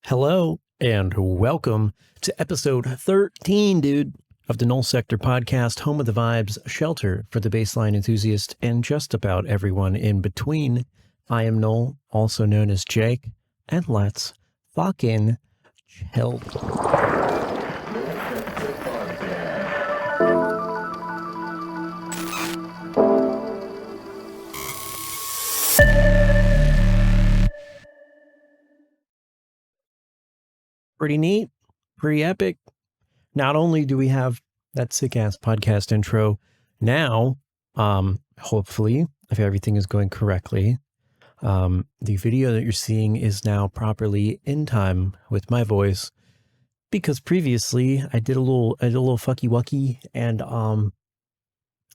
Hello and welcome to episode 13, dude, of the Null Sector podcast, home of the vibes, shelter for the baseline enthusiast, and just about everyone in between. I am Null, also known as Jake, and let's fucking chill. Pretty neat, pretty epic. Not only do we have that sick-ass podcast intro now, hopefully, if everything is going correctly, the video that you're seeing is now properly in time with my voice, because previously I did a little fucky wucky, and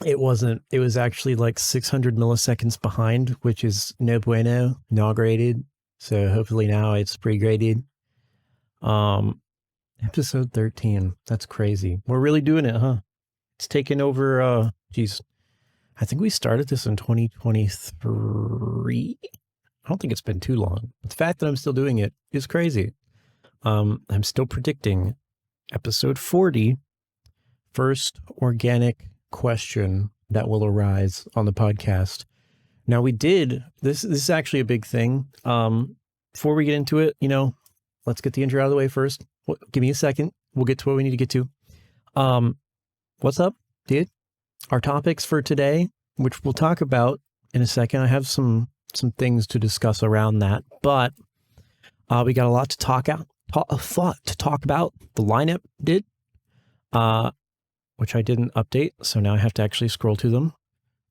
it was actually like 600 milliseconds behind, which is no bueno, not graded. So hopefully now it's pre-graded. Episode 13. That's crazy. We're really doing it, huh? It's taken over, geez. I think we started this in 2023. I don't think it's been too long. But the fact that I'm still doing it is crazy. I'm still predicting episode 40, first organic question that will arise on the podcast. Now we did, this is actually a big thing. Before we get into it, let's get the intro out of the way first. Give me a second. We'll get to what we need to get to. What's up, dude? Our topics for today, which we'll talk about in a second. I have some things to discuss around that, but we got a lot to talk about. The lineup did, which I didn't update, so now I have to actually scroll to them.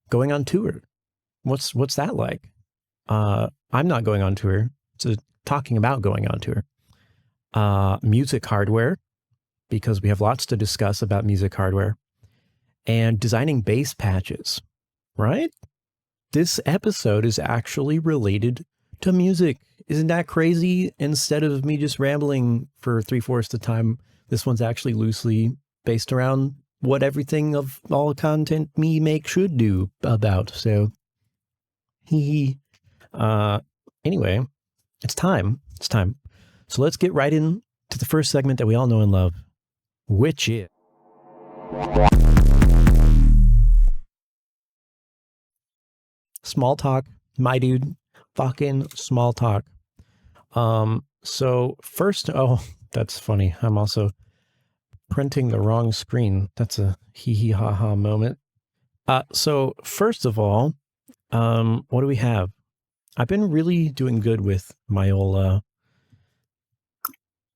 Going on tour. What's that like? I'm not going on tour. It's talking about going on tour. Music hardware, because we have lots to discuss about music hardware, and designing bass patches, right? This episode is actually related to music. Isn't that crazy? Instead of me just rambling for 3/4 the time, this one's actually loosely based around what everything of all content me make should do about. So, anyway, it's time. So let's get right in to the first segment that we all know and love, which is small talk, my dude, fucking small talk. So first, that's funny. I'm also printing the wrong screen. That's a hee ha ha moment. So first of all, what do we have? I've been really doing good with my old,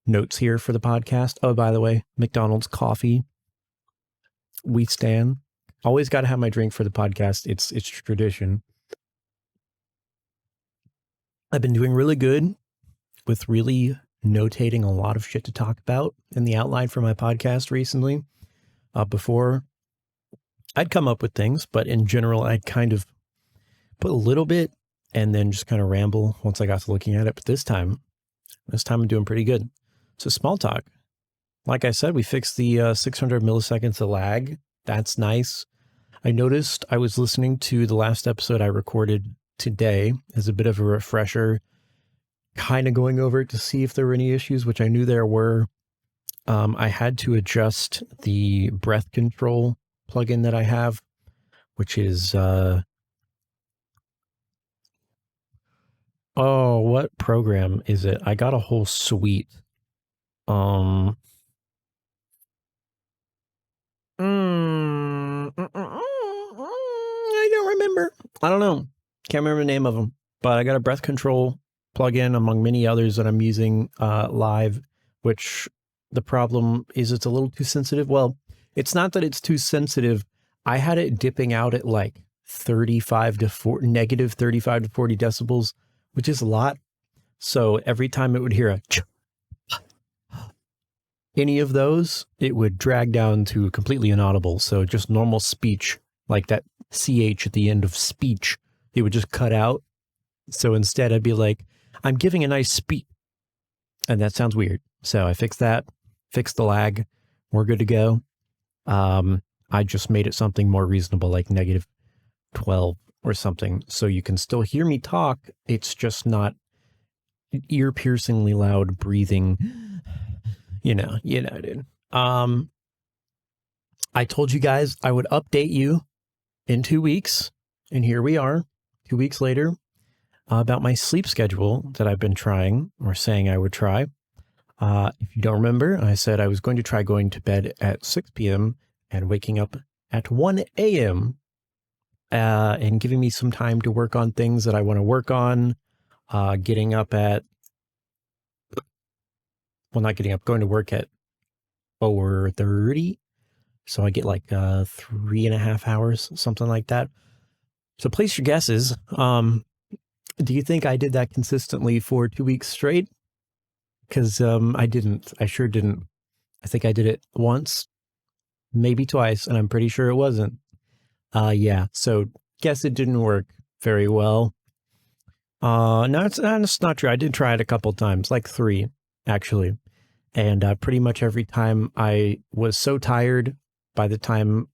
notes here for the podcast. Oh, by the way, McDonald's coffee. We stand. Always got to have my drink for the podcast. It's tradition. I've been doing really good with really notating a lot of shit to talk about in the outline for my podcast recently. Before, I'd come up with things, but in general, I'd kind of put a little bit and then just kind of ramble once I got to looking at it. But this time I'm doing pretty good. So small talk, like I said, we fixed the 600 milliseconds of lag. That's nice. I noticed I was listening to the last episode I recorded today as a bit of a refresher, kind of going over it to see if there were any issues, which I knew there were. I had to adjust the breath control plugin that I have, which is, what program is it? I got a whole suite. I don't remember. I don't know. Can't remember the name of them, but I got a breath control plugin among many others that I'm using live, which the problem is it's a little too sensitive. Well, it's not that it's too sensitive. I had it dipping out at like negative 35 to 40 decibels, which is a lot. So every time it would hear any of those, it would drag down to completely inaudible. So just normal speech, like that CH at the end of speech, it would just cut out. So instead I'd be like, I'm giving a nice speech. And that sounds weird. So I fixed that, fixed the lag. We're good to go. I just made it something more reasonable, like negative 12 or something. So you can still hear me talk. It's just not ear-piercingly loud breathing. You know, dude. I told you guys I would update you in 2 weeks, and here we are, 2 weeks later, about my sleep schedule that I've been trying, or saying I would try. If you don't remember, I said I was going to try going to bed at 6 p.m. and waking up at 1 a.m. And giving me some time to work on things that I want to work on. Getting up at, well, not getting up, going to work at 4:30. So I get like 3.5 hours, something like that. So place your guesses. Do you think I did that consistently for 2 weeks straight? Because I didn't. I sure didn't. I think I did it once, maybe twice, and I'm pretty sure it wasn't. Yeah, so guess it didn't work very well. No, it's not true. I did try it a couple times, like 3, actually. And pretty much every time I was so tired, by the time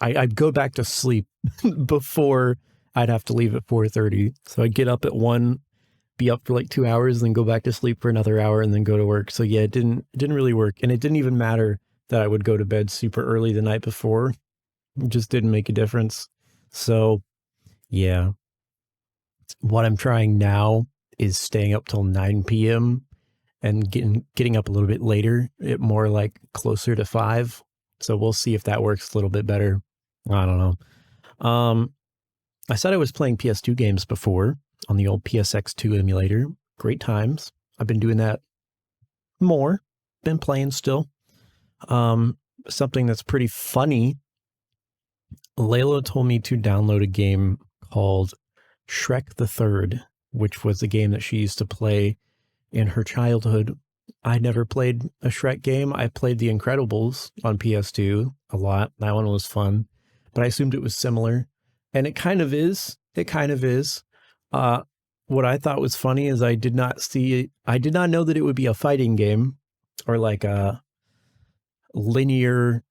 I'd go back to sleep before I'd have to leave at 4:30. So I'd get up at 1, be up for like 2 hours, then go back to sleep for another hour, and then go to work. So yeah, it didn't really work. And it didn't even matter that I would go to bed super early the night before. It just didn't make a difference. So yeah, what I'm trying now is staying up till 9 p.m. and getting up a little bit later, more like closer to 5. So we'll see if that works a little bit better. I don't know. I said I was playing PS2 games before on the old PSX2 emulator. Great times. I've been doing that more. Been playing still. Something that's pretty funny. Layla told me to download a game called Shrek the Third, which was a game that she used to play in her childhood. I never played a Shrek game. I played The Incredibles on PS2 a lot. That one was fun, but I assumed it was similar. And it kind of is. It kind of is. What I thought was funny is I did not know that it would be a fighting game or like a linear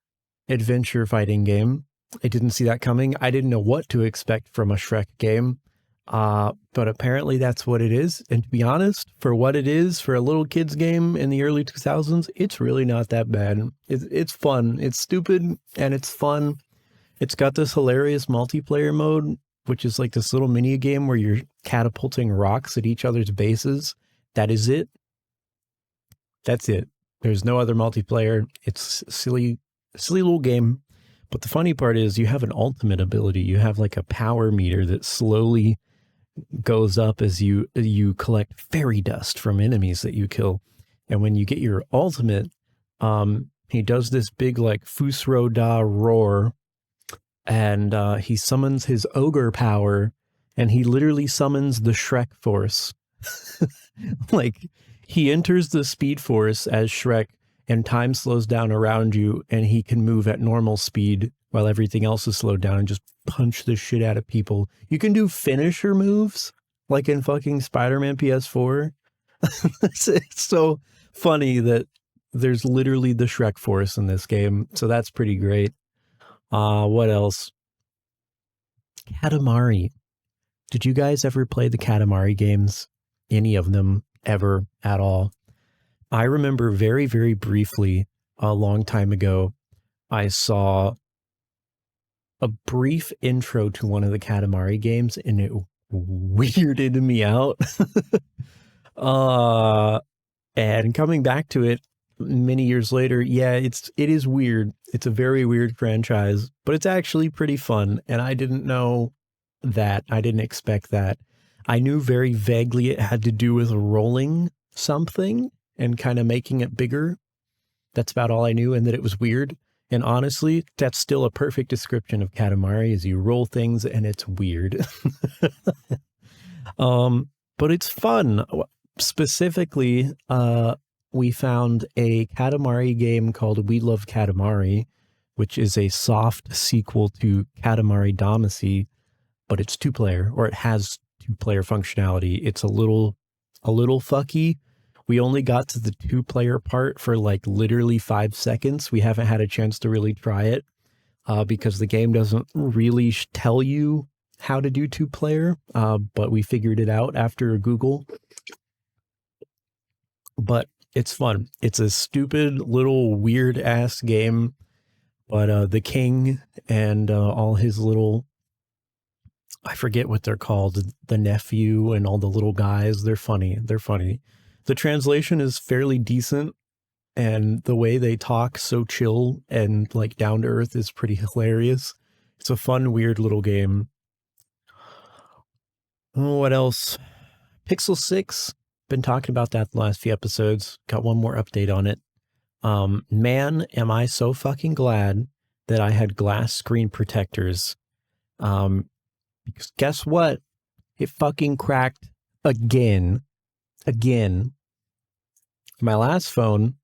adventure fighting game. I didn't see that coming. I didn't know what to expect from a Shrek game. But apparently that's what it is. And to be honest, for what it is, for a little kid's game in the early 2000s, it's really not that bad. It's fun. It's stupid and it's fun. It's got this hilarious multiplayer mode, which is like this little mini game where you're catapulting rocks at each other's bases. That is it. That's it. There's no other multiplayer. It's silly little game. But the funny part is you have an ultimate ability. You have like a power meter that slowly goes up as you collect fairy dust from enemies that you kill. And when you get your ultimate, he does this big like Fusro Da roar, and he summons his ogre power, and he literally summons the Shrek Force. Like, he enters the Speed Force as Shrek, and time slows down around you, and he can move at normal speed while everything else is slowed down and just punch the shit out of people. You can do finisher moves, like in fucking Spider-Man PS4. It's so funny that there's literally the Shrek Force in this game, so that's pretty great. What else? Katamari. Did you guys ever play the Katamari games? Any of them ever at all? I remember very, very briefly a long time ago, I saw a brief intro to one of the Katamari games and it weirded me out. And coming back to it many years later, yeah, it is weird. It's a very weird franchise, but it's actually pretty fun. And I didn't know that. I didn't expect that. I knew very vaguely it had to do with rolling something and kind of making it bigger. That's about all I knew, and that it was weird. And honestly, that's still a perfect description of Katamari, is you roll things and it's weird. But it's fun. Specifically, we found a Katamari game called We Love Katamari, which is a soft sequel to Katamari Damacy, but it's 2-player, or it has 2-player functionality. It's a little fucky. We only got to the 2-player part for like literally 5 seconds. We haven't had a chance to really try it because the game doesn't really tell you how to do 2-player, but we figured it out after Google. but it's fun. It's a stupid little weird ass game, but the king and all his little, I forget what they're called, the nephew and all the little guys, they're funny. They're funny. The translation is fairly decent, and the way they talk so chill and like down to earth is pretty hilarious. It's a fun, weird little game. Oh, what else? Pixel 6. Been talking about that the last few episodes. Got one more update on it. Man, am I so fucking glad that I had glass screen protectors. Because guess what? It fucking cracked again. Again. My last phone,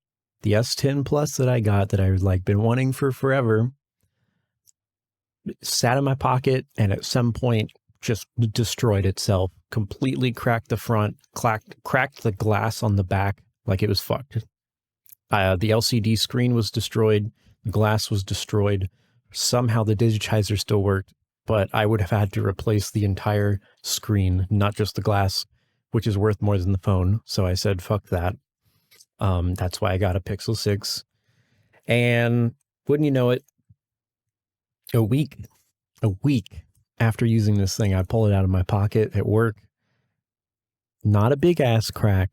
the S10 Plus that I got, that I've like been wanting for forever, sat in my pocket and at some point just destroyed itself. Completely cracked the front, cracked the glass on the back like it was fucked. The LCD screen was destroyed. The glass was destroyed. Somehow the digitizer still worked, but I would have had to replace the entire screen, not just the glass, which is worth more than the phone. So I said, fuck that. That's why I got a Pixel 6. And wouldn't you know it, a week after using this thing, I pull it out of my pocket at work. Not a big ass crack,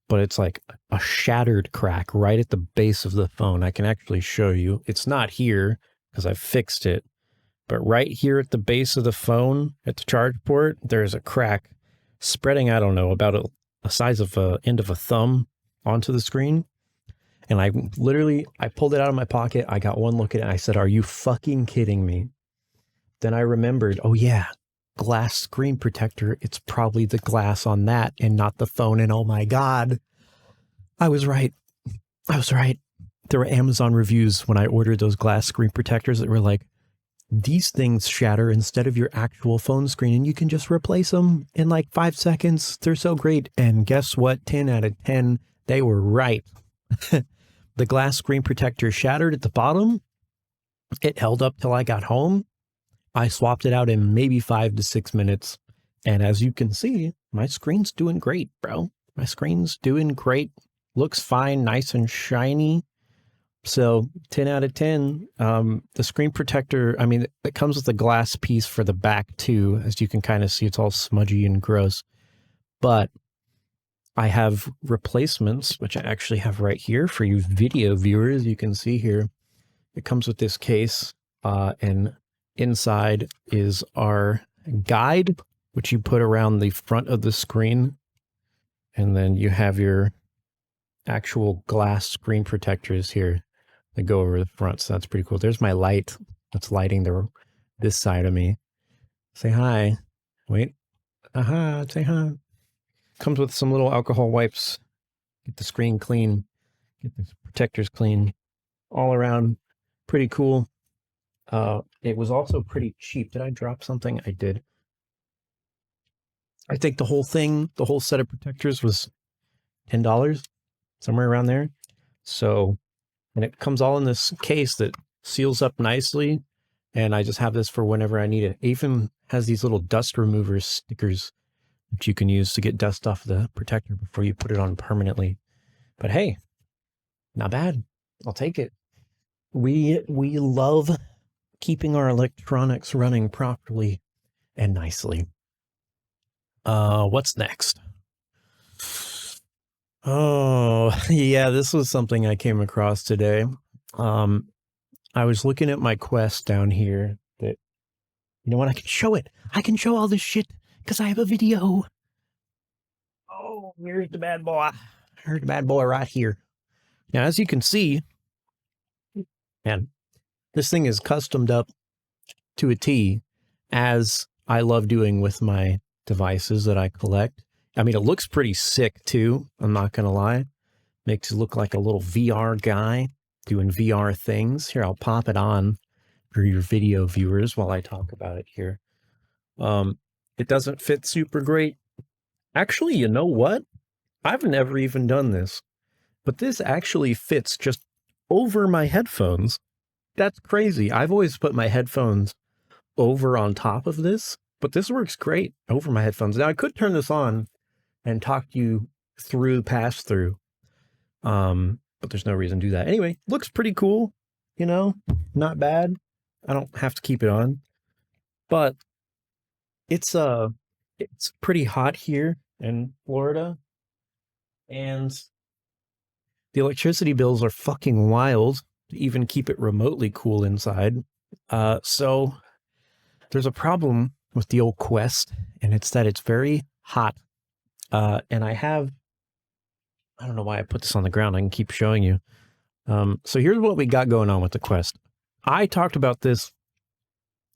but it's like a shattered crack right at the base of the phone. I can actually show you. It's not here because I fixed it, but right here at the base of the phone, at the charge port, there's a crack spreading, I don't know, about a size of a end of a thumb onto the screen. And I pulled it out of my pocket. I got one look at it. And I said, are you fucking kidding me? Then I remembered, oh yeah, glass screen protector. It's probably the glass on that and not the phone. And oh my God, I was right. There were Amazon reviews when I ordered those glass screen protectors that were like, these things shatter instead of your actual phone screen, and you can just replace them in like 5 seconds. They're so great. And guess what? 10 out of 10, they were right. The glass screen protector shattered at the bottom. It held up till I got home. I swapped it out in maybe 5 to 6 minutes. And as you can see, my screen's doing great, bro. My screen's doing great. Looks fine, nice and shiny. So 10 out of 10. The screen protector, I mean, it comes with a glass piece for the back too. As you can kind of see, it's all smudgy and gross. But I have replacements, which I actually have right here for you video viewers. You can see here, it comes with this case, and inside is our guide, which you put around the front of the screen. And then you have your actual glass screen protectors here that go over the front. So that's pretty cool. There's my light that's lighting this side of me. Say hi. Wait. Aha, say hi. Comes with some little alcohol wipes. Get the screen clean. Get the protectors clean. All around, pretty cool. It was also pretty cheap. Did I drop something? I did. I think the whole set of protectors was $10, somewhere around there. So, and it comes all in this case that seals up nicely. And I just have this for whenever I need it. It even has these little dust remover stickers that you can use to get dust off the protector before you put it on permanently. But hey, not bad. I'll take it. We love keeping our electronics running properly and nicely. What's next? Oh, yeah, this was something I came across today. I was looking at my Quest down here that, you know what, I can show it. I can show all this shit because I have a video. Oh, here's the bad boy. Here's the bad boy right here. Now, as you can see, man, this thing is customed up to a T, as I love doing with my devices that I collect. I mean, it looks pretty sick too. I'm not going to lie. Makes it look like a little VR guy doing VR things. Here, I'll pop it on for your video viewers while I talk about it here. It doesn't fit super great. Actually, you know what? I've never even done this, but this actually fits just over my headphones. That's crazy. I've always put my headphones over on top of this, but this works great over my headphones. Now, I could turn this on and talk you through pass-through, But there's no reason to do that. Anyway, looks pretty cool, you know, not bad. I don't have to keep it on, but it's pretty hot here in Florida, and the electricity bills are fucking wild to even keep it remotely cool inside. So there's a problem with the old Quest, and it's that it's very hot. And I don't know why I put this on the ground. I can keep showing you. So here's what we got going on with the Quest. I talked about this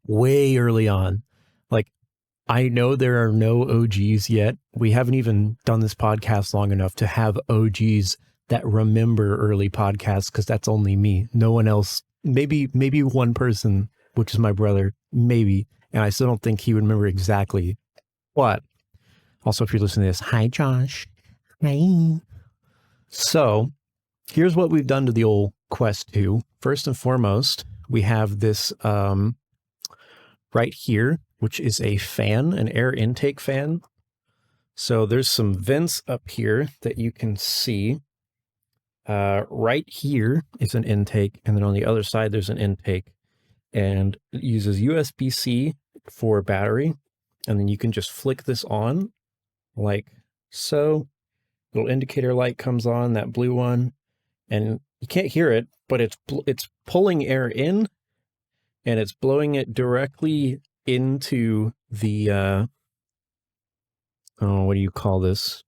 way early on. Like, I know there are no OGs yet. We haven't even done this podcast long enough to have OGs that remember early podcasts, because that's only me. No one else, maybe one person, which is my brother, maybe. And I still don't think he would remember exactly what. Also, if you're listening to this, hi, Josh. Hi. So here's what we've done to the old Quest 2. First and foremost, we have this right here, which is a fan, an air intake fan. So there's some vents up here that you can see. Right here is an intake, and then on the other side there's an intake, and it uses USB-C for battery, and then you can just flick this on like so. Little indicator light comes on, that blue one, and you can't hear it, but it's pulling air in, and it's blowing it directly into the what do you call this?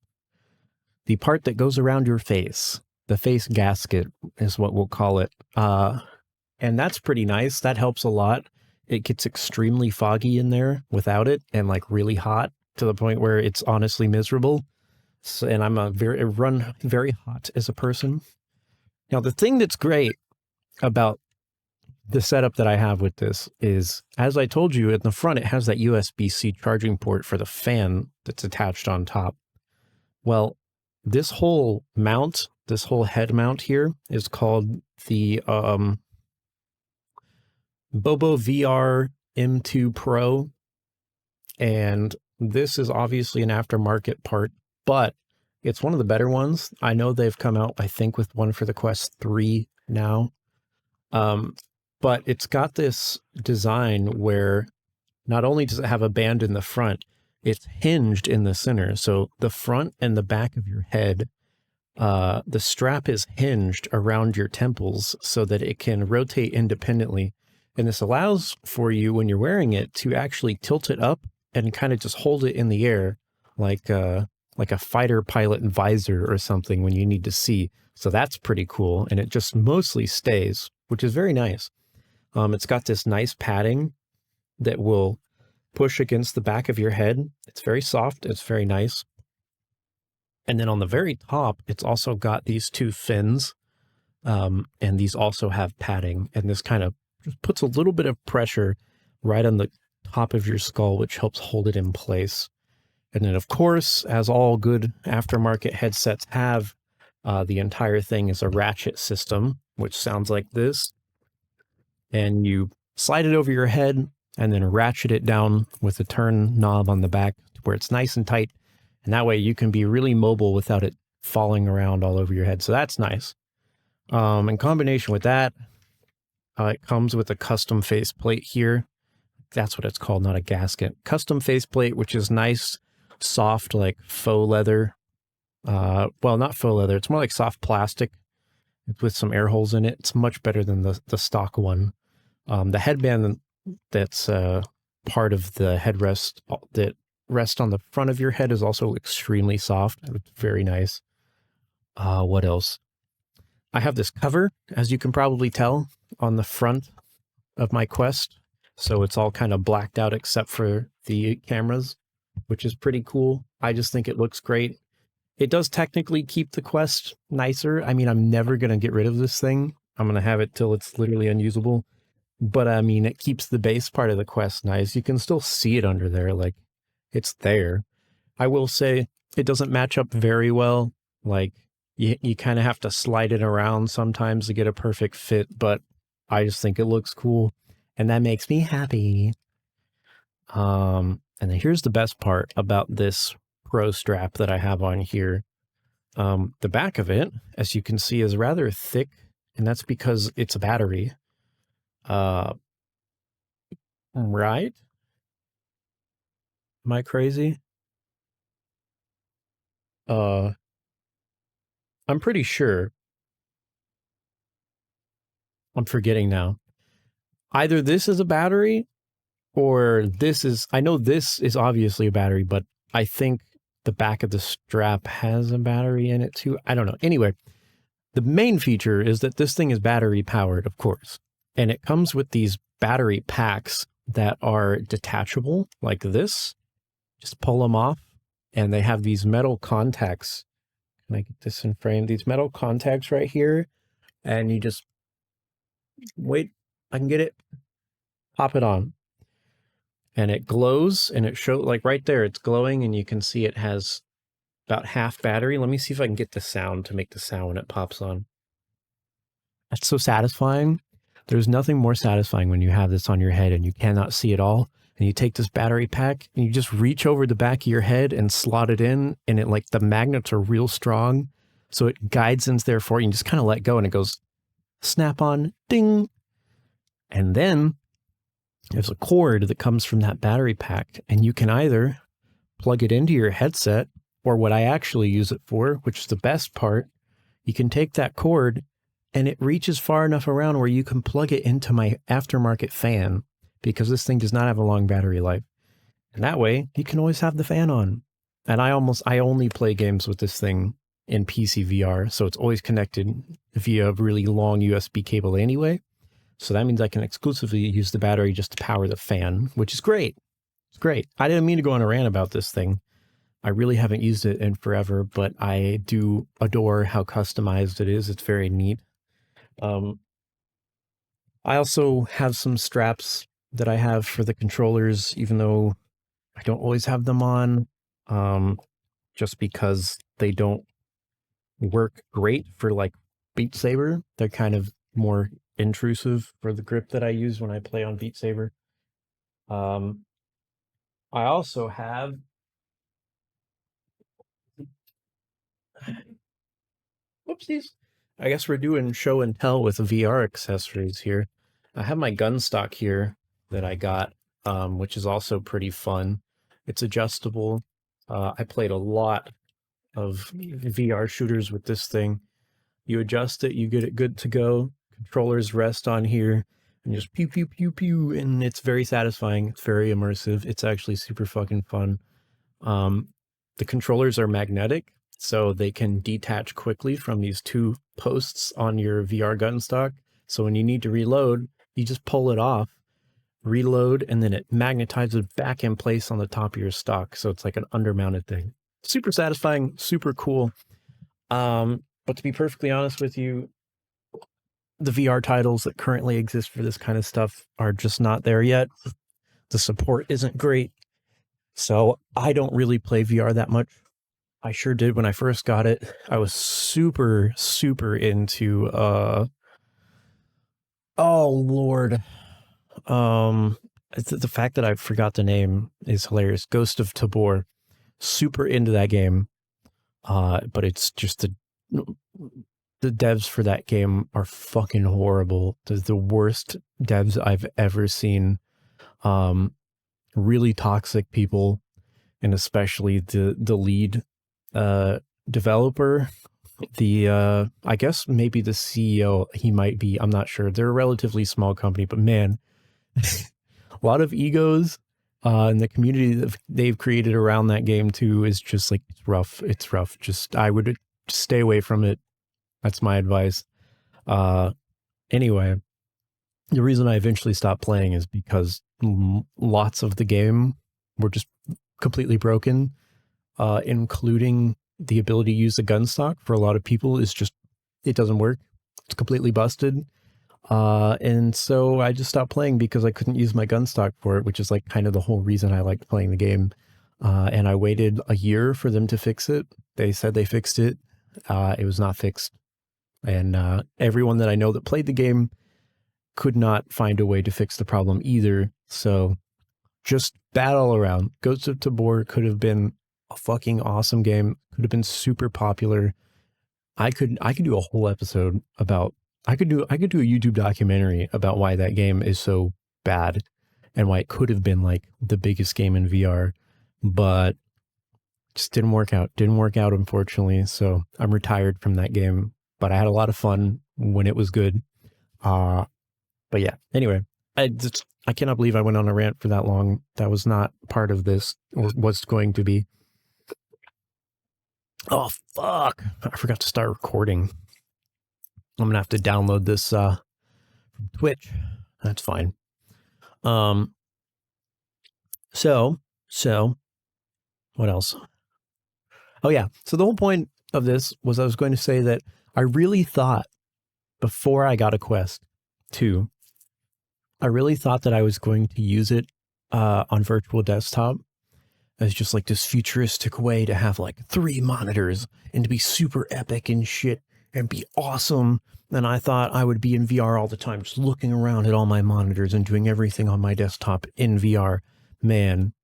The part that goes around your face. The face gasket is what we'll call it. And that's pretty nice. That helps a lot. It gets extremely foggy in there without it, and like really hot to the point where it's honestly miserable. So, and I run very hot as a person. Now, the thing that's great about the setup that I have with this is, as I told you, in the front, it has that USB-C charging port for the fan that's attached on top. Well, this whole mount, this whole head mount here is called the Bobo VR M2 Pro. And this is obviously an aftermarket part, but it's one of the better ones. I know they've come out, I think, with one for the Quest 3 now. But it's got this design where not only does it have a band in the front, it's hinged in the center. So the front and the back of your head, the strap is hinged around your temples so that it can rotate independently. And this allows for you, when you're wearing it, to actually tilt it up and kind of just hold it in the air like a fighter pilot visor or something when you need to see. So that's pretty cool. And it just mostly stays, which is very nice. It's got this nice padding that will push against the back of your head. It's very soft. It's very nice. And then on the very top, it's also got these two fins. And these also have padding. And this kind of just puts a little bit of pressure right on the top of your skull, which helps hold it in place. And then, of course, as all good aftermarket headsets have, the entire thing is a ratchet system, which sounds like this. And you slide it over your head and then ratchet it down with a turn knob on the back to where it's nice and tight. And that way you can be really mobile without it falling around all over your head. So that's nice. In combination with that, it comes with a custom faceplate here. That's what it's called, not a gasket. Custom faceplate, which is nice, soft, like faux leather. Well, not faux leather. It's more like soft plastic with some air holes in it. It's much better than the stock one. The headband that's part of the headrest that rests on the front of your head is also extremely soft. It's very nice. What else? I have this cover, as you can probably tell, on the front of my Quest. So it's all kind of blacked out except for the cameras, which is pretty cool. I just think it looks great. It does technically keep the Quest nicer. I mean, I'm never going to get rid of this thing. I'm going to have it till it's literally unusable. But I mean, it keeps the base part of the Quest nice. You can still see it under there, like it's there. I will say it doesn't match up very well. Like you kind of have to slide it around sometimes to get a perfect fit, but I just think it looks cool. And that makes me happy. And then here's the best part about this Pro strap that I have on here. The back of it, as you can see, is rather thick, and that's because it's a battery. Right? Am I crazy? I'm pretty sure. I'm forgetting now. Either this is a battery or this is, I know this is obviously a battery, but I think the back of the strap has a battery in it too. I don't know. Anyway, the main feature is that this thing is battery powered, of course. And it comes with these battery packs that are detachable like this. Just pull them off, and they have these metal contacts. Can I get this in frame? These metal contacts right here, and you just wait. I can get it. Pop it on, and it glows, and it shows like right there. It's glowing, and you can see it has about half battery. Let me see if I can get the sound to make the sound when it pops on. That's so satisfying. There's nothing more satisfying when you have this on your head and you cannot see it all. And you take this battery pack and you just reach over the back of your head and slot it in. And it like the magnets are real strong. So it guides into there for you. You just kind of let go and it goes snap on, ding. And then there's a cord that comes from that battery pack. And you can either plug it into your headset, or what I actually use it for, which is the best part, you can take that cord and it reaches far enough around where you can plug it into my aftermarket fan, because this thing does not have a long battery life. And that way you can always have the fan on. And I only play games with this thing in PC VR. So it's always connected via a really long USB cable anyway. So that means I can exclusively use the battery just to power the fan, which is great. It's great. I didn't mean to go on a rant about this thing. I really haven't used it in forever, but I do adore how customized it is. It's very neat. I also have some straps that I have for the controllers, even though I don't always have them on, just because they don't work great for like Beat Saber. They're kind of more intrusive for the grip that I use when I play on Beat Saber. I also have whoopsies. I guess we're doing show and tell with VR accessories here. I have my gun stock here that I got, which is also pretty fun. It's adjustable. I played a lot of VR shooters with this thing. You adjust it, you get it good to go. Controllers rest on here and just pew, pew, pew, pew. And it's very satisfying. It's very immersive. It's actually super fucking fun. The controllers are magnetic, so they can detach quickly from these two posts on your VR gun stock. So when you need to reload, you just pull it off, reload, and then it magnetizes back in place on the top of your stock. So it's like an undermounted thing. Super satisfying, super cool. But to be perfectly honest with you, the VR titles that currently exist for this kind of stuff are just not there yet. The support isn't great. So I don't really play VR that much. I sure did when I first got it. I was super, super into, oh Lord. The fact that I forgot the name is hilarious. Ghost of Tabor. Super into that game. But it's just the devs for that game are fucking horrible. They're the worst devs I've ever seen. Really toxic people, and especially the lead developer, I guess maybe the CEO, he might be, I'm not sure. They're a relatively small company, but man, a lot of egos, and the community that they've created around that game too is just like, it's rough. It's rough. I would stay away from it. That's my advice. Anyway, the reason I eventually stopped playing is because lots of the game were just completely broken, including the ability to use the gun stock for a lot of people is just, it doesn't work. It's completely busted. And so I just stopped playing because I couldn't use my gun stock for it, which is like kind of the whole reason I liked playing the game. And I waited a year for them to fix it. They said they fixed it. It was not fixed. And everyone that I know that played the game could not find a way to fix the problem either. So just bad all around. Ghost of Tabor could have been a fucking awesome game. would have been super popular. I could do a whole episode about, I could do a YouTube documentary about why that game is so bad and why it could have been like the biggest game in VR, but just didn't work out. Didn't work out, unfortunately. So I'm retired from that game, but I had a lot of fun when it was good. But yeah, anyway, I cannot believe I went on a rant for that long. That was not part of this, or was going to be. Oh, fuck. I forgot to start recording. I'm going to have to download this from Twitch. That's fine. So what else? Oh yeah. So the whole point of this was I was going to say that I really thought before I got a Quest 2, I really thought that I was going to use it on virtual desktop as just like this futuristic way to have like 3 monitors and to be super epic and shit and be awesome. And I thought I would be in VR all the time, just looking around at all my monitors and doing everything on my desktop in VR. Man,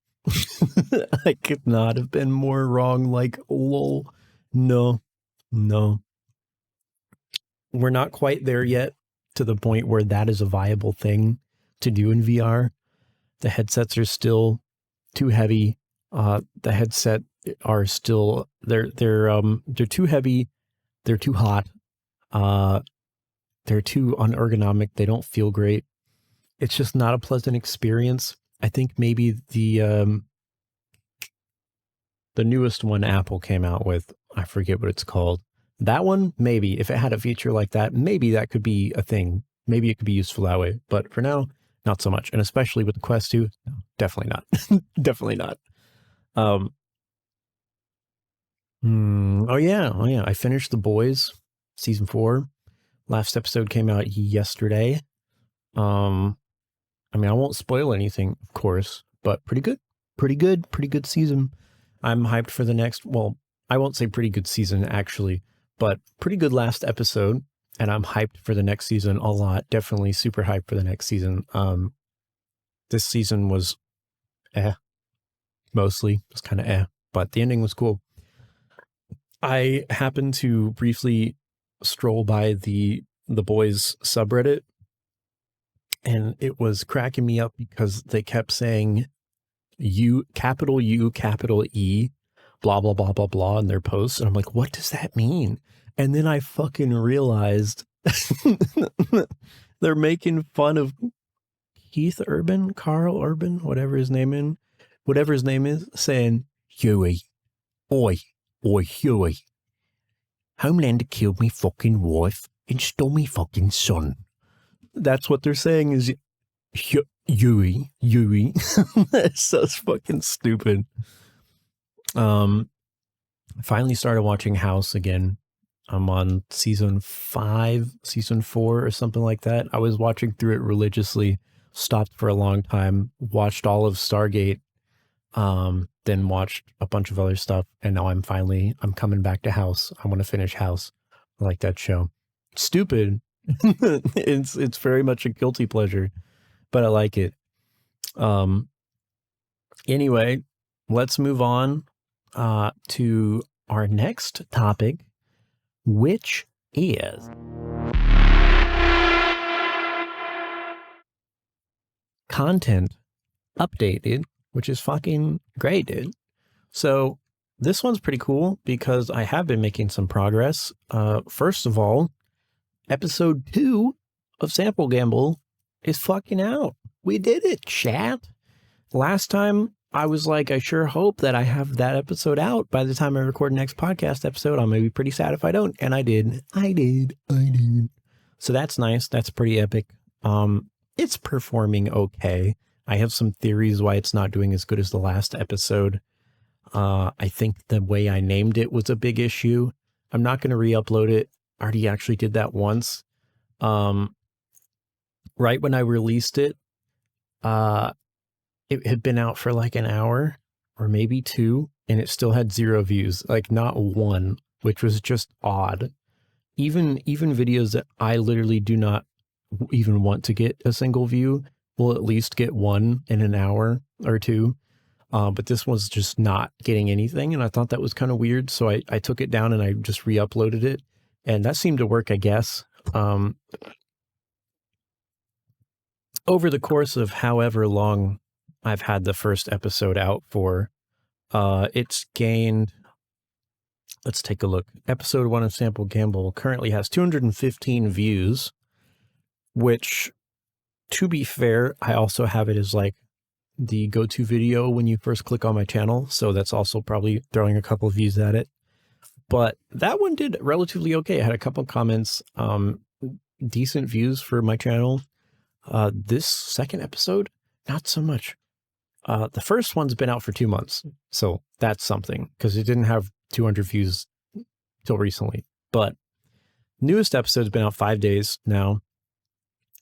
I could not have been more wrong. Like, lol. No. We're not quite there yet to the point where that is a viable thing to do in VR. The headsets are still too heavy. The headset are still, they're too heavy. They're too hot. They're too unergonomic. They don't feel great. It's just not a pleasant experience. I think maybe the newest one Apple came out with, I forget what it's called. That one, maybe, if it had a feature like that, maybe that could be a thing. Maybe it could be useful that way. But for now, not so much. And especially with the Quest 2, no, definitely not. Definitely not. Oh yeah. I finished The Boys season 4. Last episode came out yesterday. I mean, I won't spoil anything, of course, but pretty good season. I'm hyped for the next, well, I won't say pretty good season actually, but pretty good last episode. And I'm hyped for the next season a lot. Definitely super hyped for the next season. This season was mostly just kind of but the ending was cool. I happened to briefly stroll by the Boys subreddit, and it was cracking me up because they kept saying capital U, capital E, blah, blah, blah, blah, blah in their posts. And I'm like, what does that mean? And then I fucking realized they're making fun of Carl Urban, whatever his name is, saying, Huey, oi, Huey. Homelander killed me fucking wife and stole me fucking son. That's what they're saying is Yui. That's so fucking stupid. I finally started watching House again. I'm on season 5, season 4 or something like that. I was watching through it religiously, stopped for a long time, watched all of Stargate, then watched a bunch of other stuff, and now I'm coming back to House. I want to finish House. I like that show. Stupid. It's very much a guilty pleasure, but I like it. Anyway, let's move on to our next topic, which is content updated, which is fucking great, dude. So this one's pretty cool because I have been making some progress. First of all, episode 2 of Sample Gamble is fucking out. We did it, chat. Last time I was like, I sure hope that I have that episode out by the time I record next podcast episode. I'm going to be pretty sad if I don't. And I did. So that's nice. That's pretty epic. It's performing okay. I have some theories why it's not doing as good as the last episode. I think the way I named it was a big issue. I'm not going to re-upload it. I already actually did that once. Right when I released it, it had been out for like an hour or maybe 2, and it still had 0 views, like not 1, which was just odd. Even videos that I literally do not even want to get a single view will at least get 1 in an hour or 2. But this was just not getting anything, and I thought that was kind of weird. So I took it down and I just re-uploaded it, and that seemed to work, I guess. Over the course of however long I've had the first episode out for, it's gained, let's take a look. Episode 1 of Sample Gamble currently has 215 views, which, to be fair, I also have it as like the go-to video when you first click on my channel. So that's also probably throwing a couple of views at it. But that one did relatively okay. I had a couple of comments, decent views for my channel. This second episode, not so much. The first one's been out for 2 months. So that's something, because it didn't have 200 views till recently. But newest episode's been out 5 days now,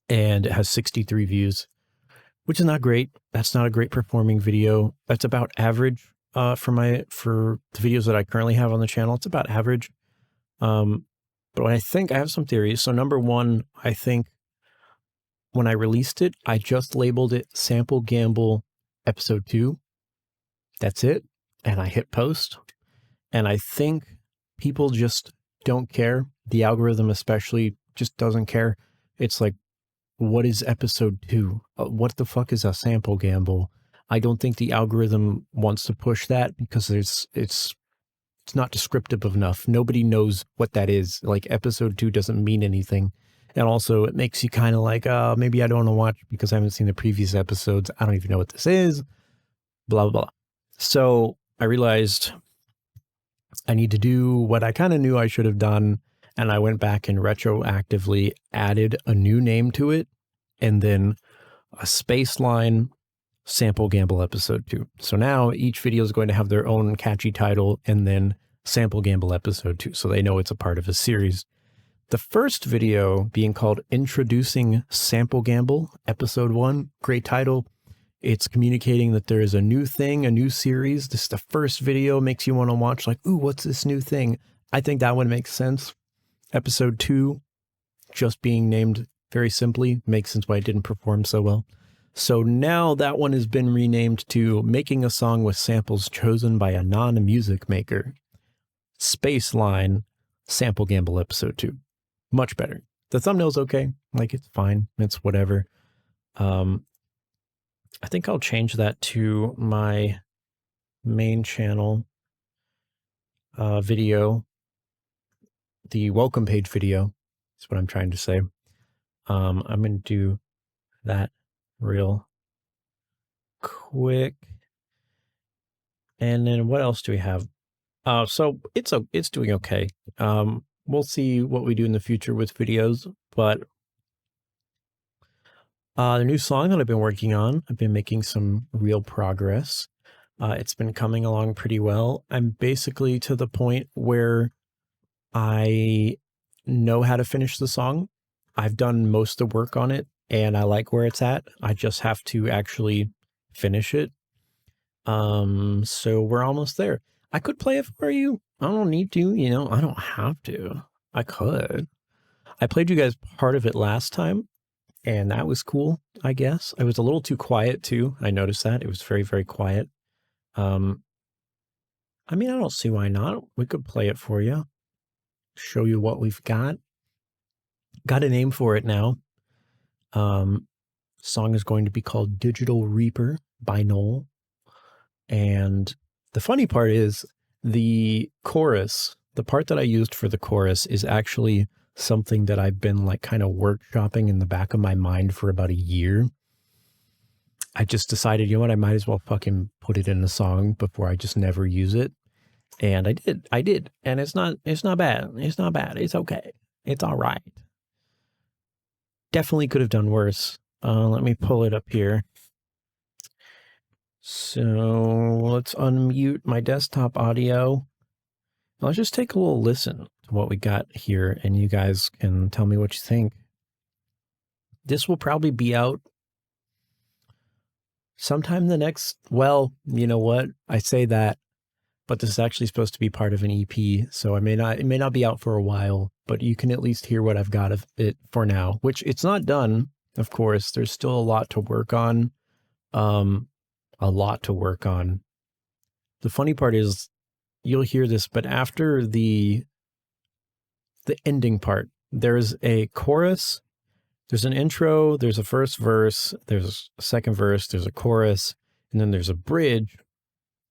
and it has 63 views, which is not great. That's not a great performing video. That's about average for the videos that I currently have on the channel. It's about average. But I think I have some theories. So number one, I think when I released it, I just labeled it Sample Gamble Episode 2. That's it. And I hit post. And I think people just don't care. The algorithm especially just doesn't care. It's like, what is episode 2? What the fuck is a sample gamble? I don't think the algorithm wants to push that because it's not descriptive enough. Nobody knows what that is. Like episode 2 doesn't mean anything. And also it makes you kind of like, maybe I don't want to watch because I haven't seen the previous episodes. I don't even know what this is. Blah, blah, blah. So I realized I need to do what I kind of knew I should have done. And I went back and retroactively added a new name to it, and then a space line Sample Gamble Episode 2. So now each video is going to have their own catchy title and then Sample Gamble Episode 2. So they know it's a part of a series. The first video being called Introducing Sample Gamble Episode 1. Great title. It's communicating that there is a new thing, a new series. This is the first video, makes you want to watch like, ooh, what's this new thing? I think that one makes sense. Episode 2, just being named very simply, makes sense why it didn't perform so well. So now that one has been renamed to Making a Song with Samples Chosen by a Non-Music Maker. Space line, Sample Gamble Episode 2. Much better. The thumbnail's okay. Like, it's fine. It's whatever. I think I'll change that to my main channel video. The welcome page video is what I'm trying to say. I'm going to do that real quick. And then what else do we have? So it's doing okay. We'll see what we do in the future with videos, but the new song that I've been working on, I've been making some real progress. It's been coming along pretty well. I'm basically to the point where I know how to finish the song. I've done most of the work on it and I like where it's at. I just have to actually finish it. So we're almost there. I could play it for you. I don't need to, I don't have to. I could. I played you guys part of it last time and that was cool, I guess. I was a little too quiet too. I noticed that. It was very, very quiet. I mean, I don't see why not. We could play it for you. Show you what we've got. Got a name for it now. Song is going to be called Digital Reaper by Noel. And the funny part is the chorus, the part that I used for the chorus is actually something that I've been like kind of workshopping in the back of my mind for about a year. I just decided, you know what, I might as well fucking put it in the song before I just never use it. And I did. And it's not bad. It's not bad. It's okay. It's all right. Definitely could have done worse. Let me pull it up here. So let's unmute my desktop audio. Let's just take a little listen to what we got here and you guys can tell me what you think. This will probably be out sometime the next, well, you know what? I say that, but this is actually supposed to be part of an EP, so it may not be out for a while, but you can at least hear what I've got of it for now, which it's not done, of course. There's still a lot to work on. A a lot to work on. The funny part is you'll hear this, but after the ending part, there's a chorus, there's an intro, there's a first verse, there's a second verse, there's a chorus, and then there's a bridge,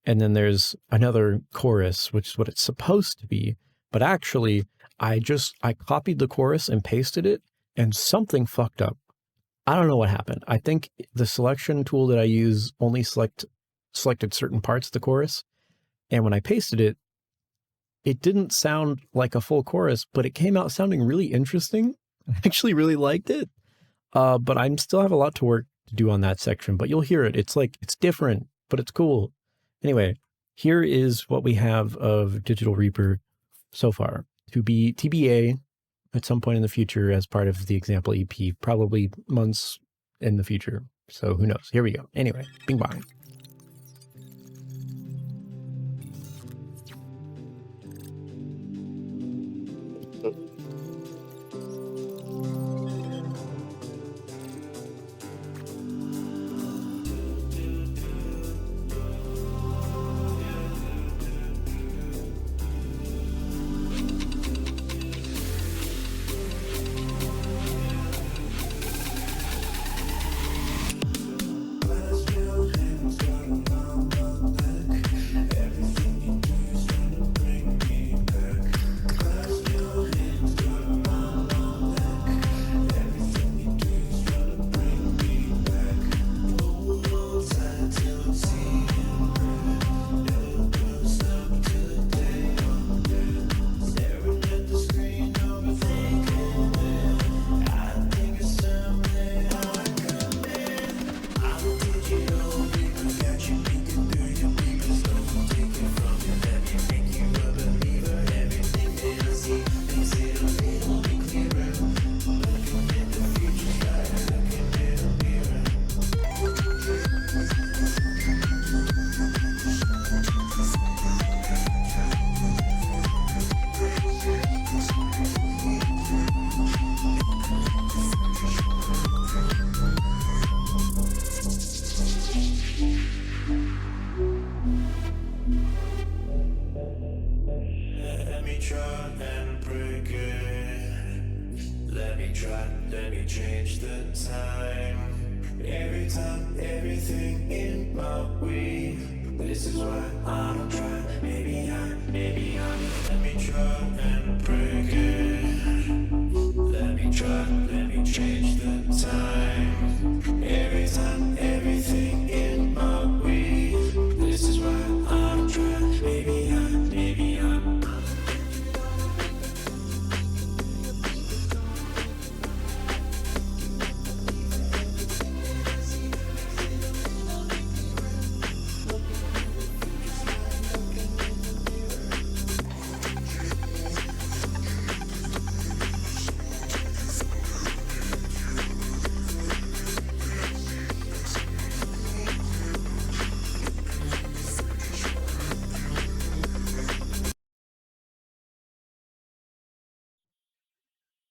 and then there's another chorus, which is what it's supposed to be. But actually, I copied the chorus and pasted it, and something fucked up. I don't know what happened. I think the selection tool that I use only selected certain parts of the chorus. And when I pasted it, it didn't sound like a full chorus, but it came out sounding really interesting. I actually really liked it. But I still have a lot to work to do on that section, but you'll hear it. It's different, but it's cool. Anyway, here is what we have of Digital Reaper so far, to be TBA at some point in the future as part of the example EP, probably months in the future. So who knows? Here we go. Anyway, bing bong. Let me change the time. Every time, everything in my way. This is why I don't try. Maybe I'm. Let me try and break it. Let me try, let me change the time. Every time, everything in my way. This is why I don't try. Maybe I'm.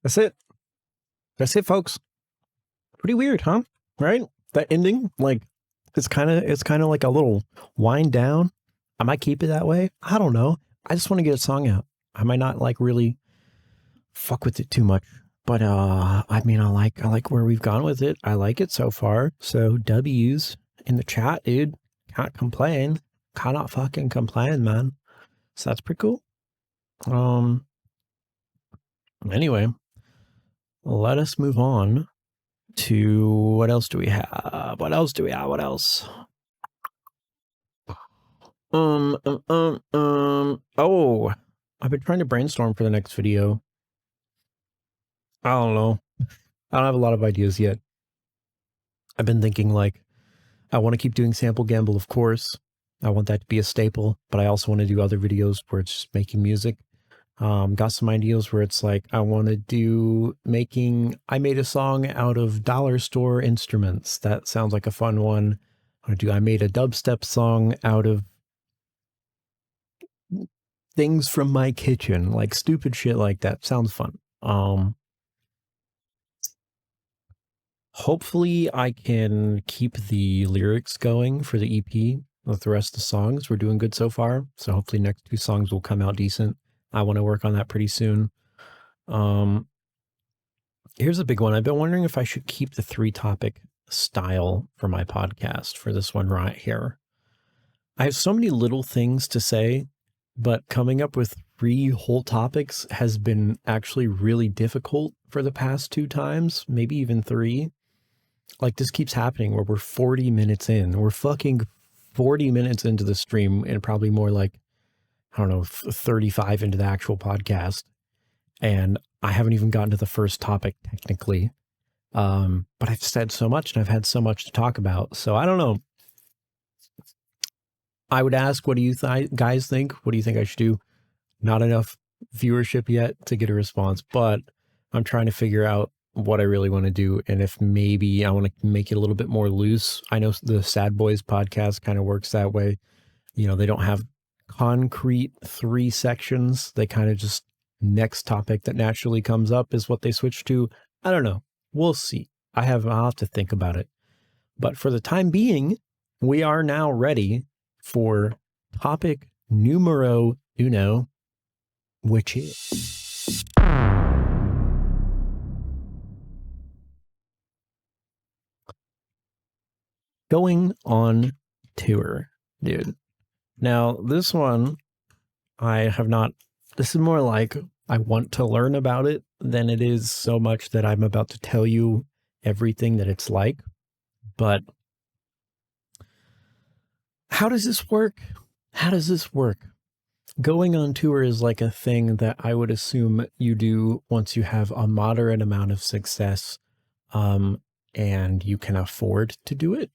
That's it. That's it, folks. Pretty weird, huh? Right? That ending, like, it's kind of like a little wind down. I might keep it that way. I don't know. I just want to get a song out. I might not like really fuck with it too much, but I mean, I like where we've gone with it. I like it so far. So W's in the chat, dude. Can't complain. Cannot fucking complain, man. So that's pretty cool. Anyway, let us move on to what else do we have? What else? Oh, I've been trying to brainstorm for the next video. I don't know. I don't have a lot of ideas yet. I've been thinking like, I want to keep doing Sample Gamble, of course. I want that to be a staple, but I also want to do other videos where it's just making music. Got some ideas where it's like, I want to do I made a song out of dollar store instruments. That sounds like a fun one. I made a dubstep song out of things from my kitchen, like stupid shit like that. Sounds fun. Hopefully I can keep the lyrics going for the EP with the rest of the songs. We're doing good so far. So hopefully next 2 songs will come out decent. I want to work on that pretty soon. Here's a big one. I've been wondering if I should keep the 3-topic style for my podcast for this one right here. I have so many little things to say, but coming up with 3 whole topics has been actually really difficult for the past 2 times, maybe even 3. Like, this keeps happening where we're 40 minutes in. We're fucking 40 minutes into the stream and probably more like, I don't know, 35 into the actual podcast. And I haven't even gotten to the first topic technically. But I've said so much and I've had so much to talk about. So I don't know. I would ask, what do you guys think? What do you think I should do? Not enough viewership yet to get a response, but I'm trying to figure out what I really want to do. And if maybe I want to make it a little bit more loose. I know the Sad Boys podcast kind of works that way. You know, they don't have concrete 3 sections. They kind of just next topic that naturally comes up is what they switch to. I don't know. We'll see. I'll have to think about it. But for the time being, we are now ready for topic numero uno, which is going on tour, dude. Now, this one, I have not, this is more like I want to learn about it than it is so much that I'm about to tell you everything that it's like. But how does this work? How does this work? Going on tour is like a thing that I would assume you do once you have a moderate amount of success, and you can afford to do it.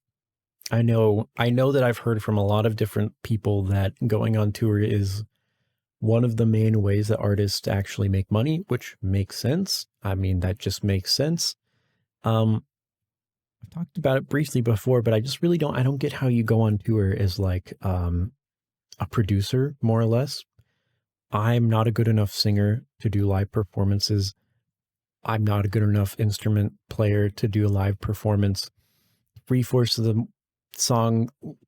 I know that I've heard from a lot of different people that going on tour is one of the main ways that artists actually make money, which makes sense. I mean, that just makes sense. I've talked about it briefly before, but I just really I don't get how you go on tour as like a producer, more or less. I'm not a good enough singer to do live performances. I'm not a good enough instrument player to do a live performance. 3/4 of the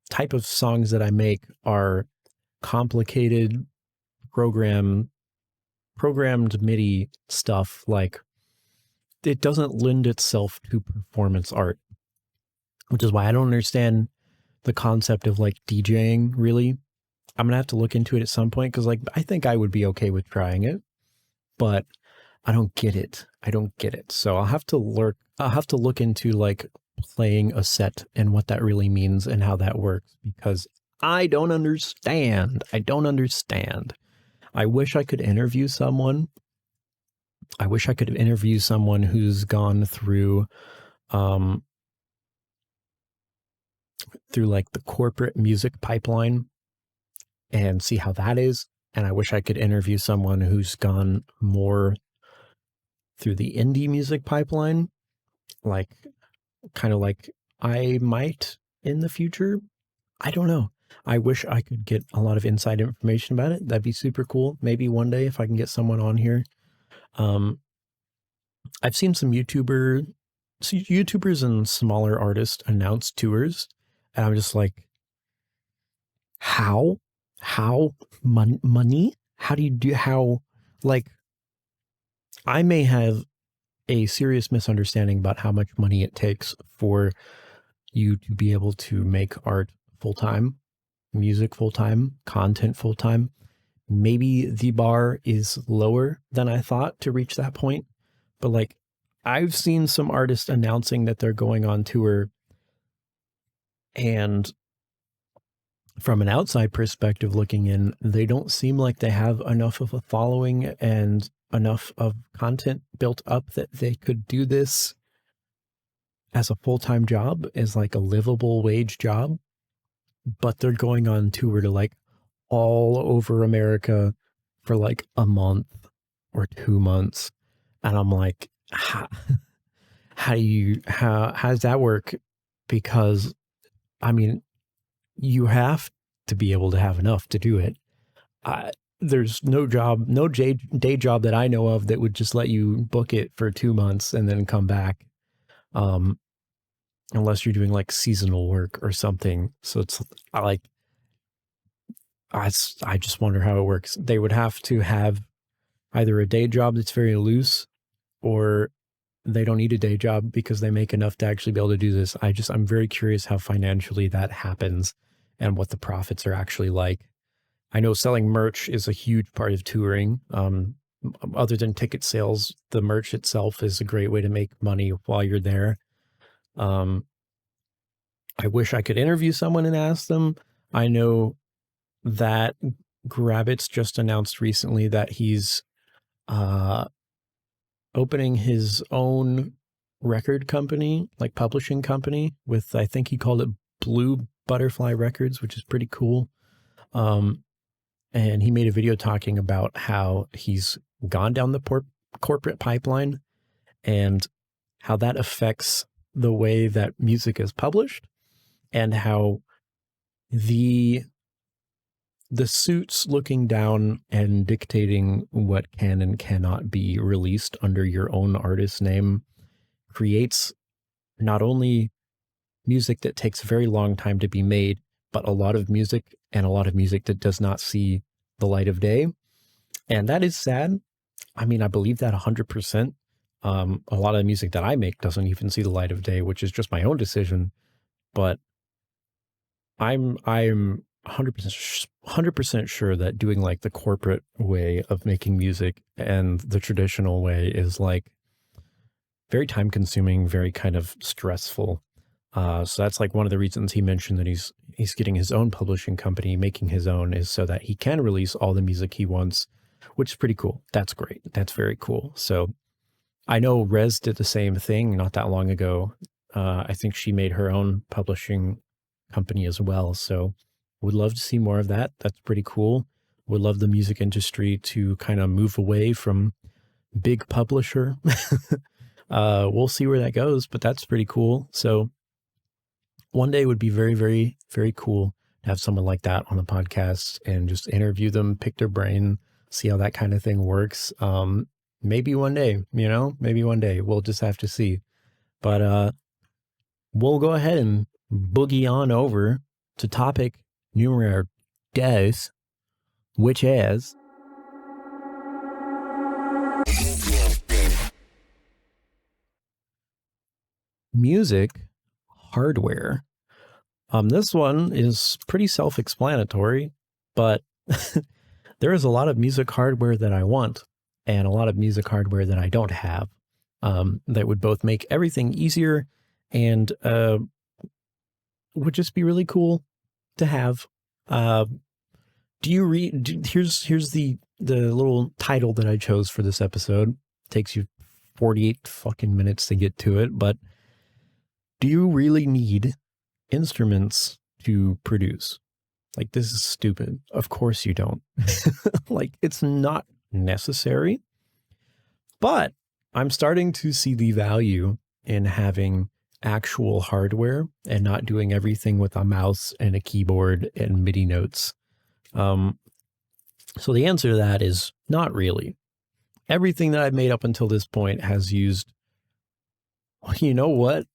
type of songs that I make are complicated programmed MIDI stuff. Like, it doesn't lend itself to performance art, which is why I don't understand the concept of like DJing, really. I'm gonna have to look into it at some point, because like I think I would be okay with trying it, but I don't get it. So I'll have to look into like playing a set and what that really means and how that works, because I don't understand. I wish I could interview someone. Who's gone through like the corporate music pipeline and see how that is. And I wish I could interview someone who's gone more through the indie music pipeline, like kind of like I might in the future. I don't know. I wish I could get a lot of inside information about it. That'd be super cool. Maybe one day if I can get someone on here. I've seen some YouTubers and smaller artists announce tours, and I'm just like, how money? How do you do, like, I may have a serious misunderstanding about how much money it takes for you to be able to make art full-time, music full-time, content full-time. Maybe the bar is lower than I thought to reach that point. But like, I've seen some artists announcing that they're going on tour, and from an outside perspective looking in, they don't seem like they have enough of a following and enough of content built up that they could do this as a full-time job, as like a livable wage job. But they're going on tour to like all over America for like a month or 2 months. And I'm like, how does that work? Because I mean, you have to be able to have enough to do it. There's no day job that I know of that would just let you book it for 2 months and then come back. unless you're doing like seasonal work or something. So it's I just wonder how it works. They would have to have either a day job that's very loose, or they don't need a day job because they make enough to actually be able to do this. I'm very curious how financially that happens and what the profits are actually like. I know selling merch is a huge part of touring. Other than ticket sales, the merch itself is a great way to make money while you're there. I wish I could interview someone and ask them. I know that Grabbit's just announced recently that he's opening his own record company, like publishing company, with, I think he called it Blue Butterfly Records, which is pretty cool. And he made a video talking about how he's gone down the corporate pipeline and how that affects the way that music is published, and how the suits looking down and dictating what can and cannot be released under your own artist name creates not only music that takes a very long time to be made, but a lot of music that does not see the light of day. And that is sad. I mean, I believe that 100%. A lot of the music that I make doesn't even see the light of day, which is just my own decision. But I'm 100% sure that doing like the corporate way of making music and the traditional way is like very time consuming, very kind of stressful. So that's like one of the reasons he mentioned that he's getting his own publishing company, making his own, is so that he can release all the music he wants, which is pretty cool. That's great. That's very cool. So I know Rez did the same thing not that long ago. I think she made her own publishing company as well. So would love to see more of that. That's pretty cool. Would love the music industry to kind of move away from big publisher. We'll see where that goes, but that's pretty cool. So one day would be very, very, very cool to have someone like that on the podcast and just interview them, pick their brain, see how that kind of thing works. Maybe one day, maybe one day. We'll just have to see. But we'll go ahead and boogie on over to topic numero dos, which is music hardware. This one is pretty self-explanatory, but there is a lot of music hardware that I want and a lot of music hardware that I don't have, that would both make everything easier and would just be really cool to have. Here's the little title that I chose for this episode. It takes you 48 fucking minutes to get to it, but do you really need instruments to produce? Like, this is stupid. Of course you don't. Like, it's not necessary, but I'm starting to see the value in having actual hardware and not doing everything with a mouse and a keyboard and MIDI notes. So the answer to that is not really. Everything that I've made up until this point has used, you know what?